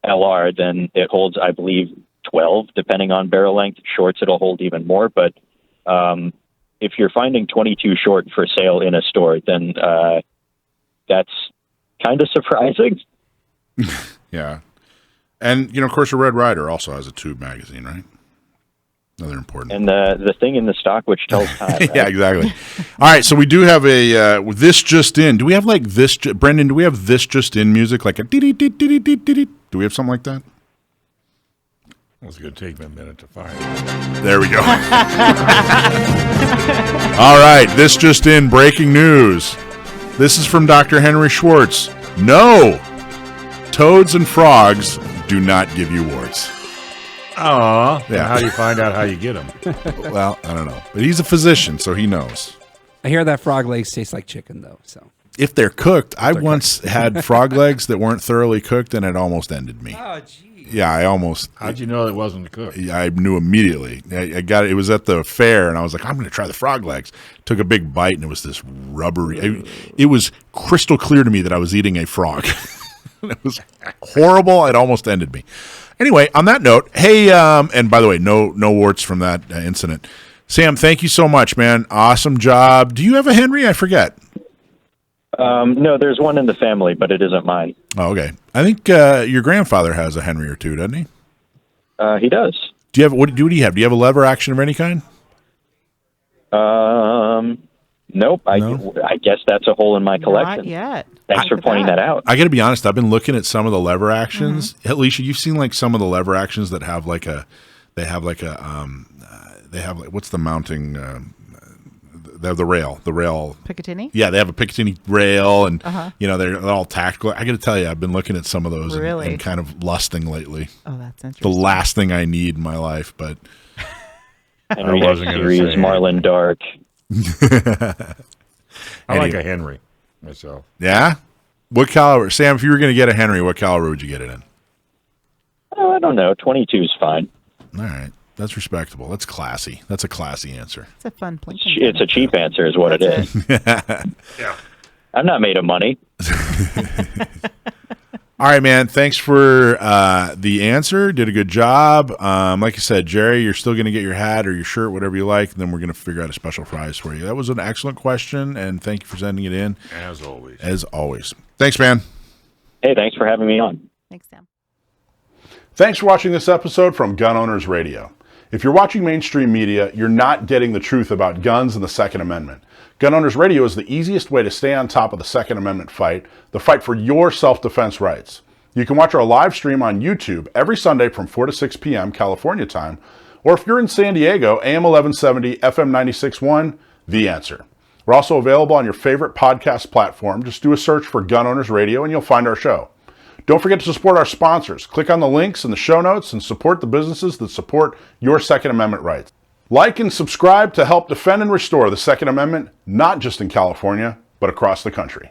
LR, then it holds, I believe, 12, depending on barrel length. Shorts, it'll hold even more. But if you're finding 22 short for sale in a store, then that's kind of surprising. Yeah. And, of course, a Red Ryder also has a tube magazine, right? Another important. And the thing in the stock which tells time. Right? Yeah, exactly. All right, so we do have a this just in. Do we have like this, Brendan? Do we have this just in music, like a dee-dee-dee-dee-dee-dee-dee? Do we have something like that? It's going to take me a minute to find. There we go. All right, this just in, breaking news. This is from Dr. Henry Schwartz. No, toads and frogs do not give you warts. Oh, yeah. How do you find out how you get them? Well, I don't know. But he's a physician, so he knows. I hear that frog legs taste like chicken, though. So if they're cooked, I once had frog legs that weren't thoroughly cooked, and it almost ended me. Oh, geez. Yeah, I almost. How'd you know it wasn't cooked? I knew immediately. I got it. It was at the fair, and I was like, I'm going to try the frog legs. Took a big bite, and it was this rubbery. It was crystal clear to me that I was eating a frog. It was horrible. It almost ended me. Anyway, on that note, hey, and by the way, no warts from that incident. Sam, thank you so much, man. Awesome job. Do you have a Henry? I forget. No, there's one in the family, but it isn't mine. Oh, okay. I think your grandfather has a Henry or two, doesn't he? He does. Do you have what do you have? Do you have a lever action of any kind? Nope. No? I guess that's a hole in my collection. Not yet. Thanks for pointing that out. I got to be honest. I've been looking at some of the lever actions. Mm-hmm. Alicia, you've seen like some of the lever actions that have like what's the mounting? They have the rail. Picatinny? Yeah, they have a Picatinny rail, and they're all tactical. I got to tell you, I've been looking at some of those and kind of lusting lately. Oh, that's interesting. The last thing I need in my life, but Henry I X wasn't gonna series, say Marlin Dark. I like a Henry myself. Yeah? What caliber? Sam, if you were going to get a Henry, what caliber would you get it in? Oh, I don't know. 22 is fine. All right. That's respectable. That's classy. That's a classy answer. It's a fun Plinken. It's a cheap answer is what it is. Yeah. I'm not made of money. All right, man. Thanks for the answer. Did a good job. Like I said, Jerry, you're still going to get your hat or your shirt, whatever you like, and then we're going to figure out a special prize for you. That was an excellent question, and thank you for sending it in. As always. As always. Thanks, man. Hey, thanks for having me on. Thanks, Sam. Thanks for watching this episode from Gun Owners Radio. If you're watching mainstream media, you're not getting the truth about guns and the Second Amendment. Gun Owners Radio is the easiest way to stay on top of the Second Amendment fight, the fight for your self-defense rights. You can watch our live stream on YouTube every Sunday from 4 to 6 p.m. California time, or if you're in San Diego, AM 1170, FM 96.1, The Answer. We're also available on your favorite podcast platform. Just do a search for Gun Owners Radio and you'll find our show. Don't forget to support our sponsors. Click on the links in the show notes and support the businesses that support your Second Amendment rights. Like and subscribe to help defend and restore the Second Amendment, not just in California, but across the country.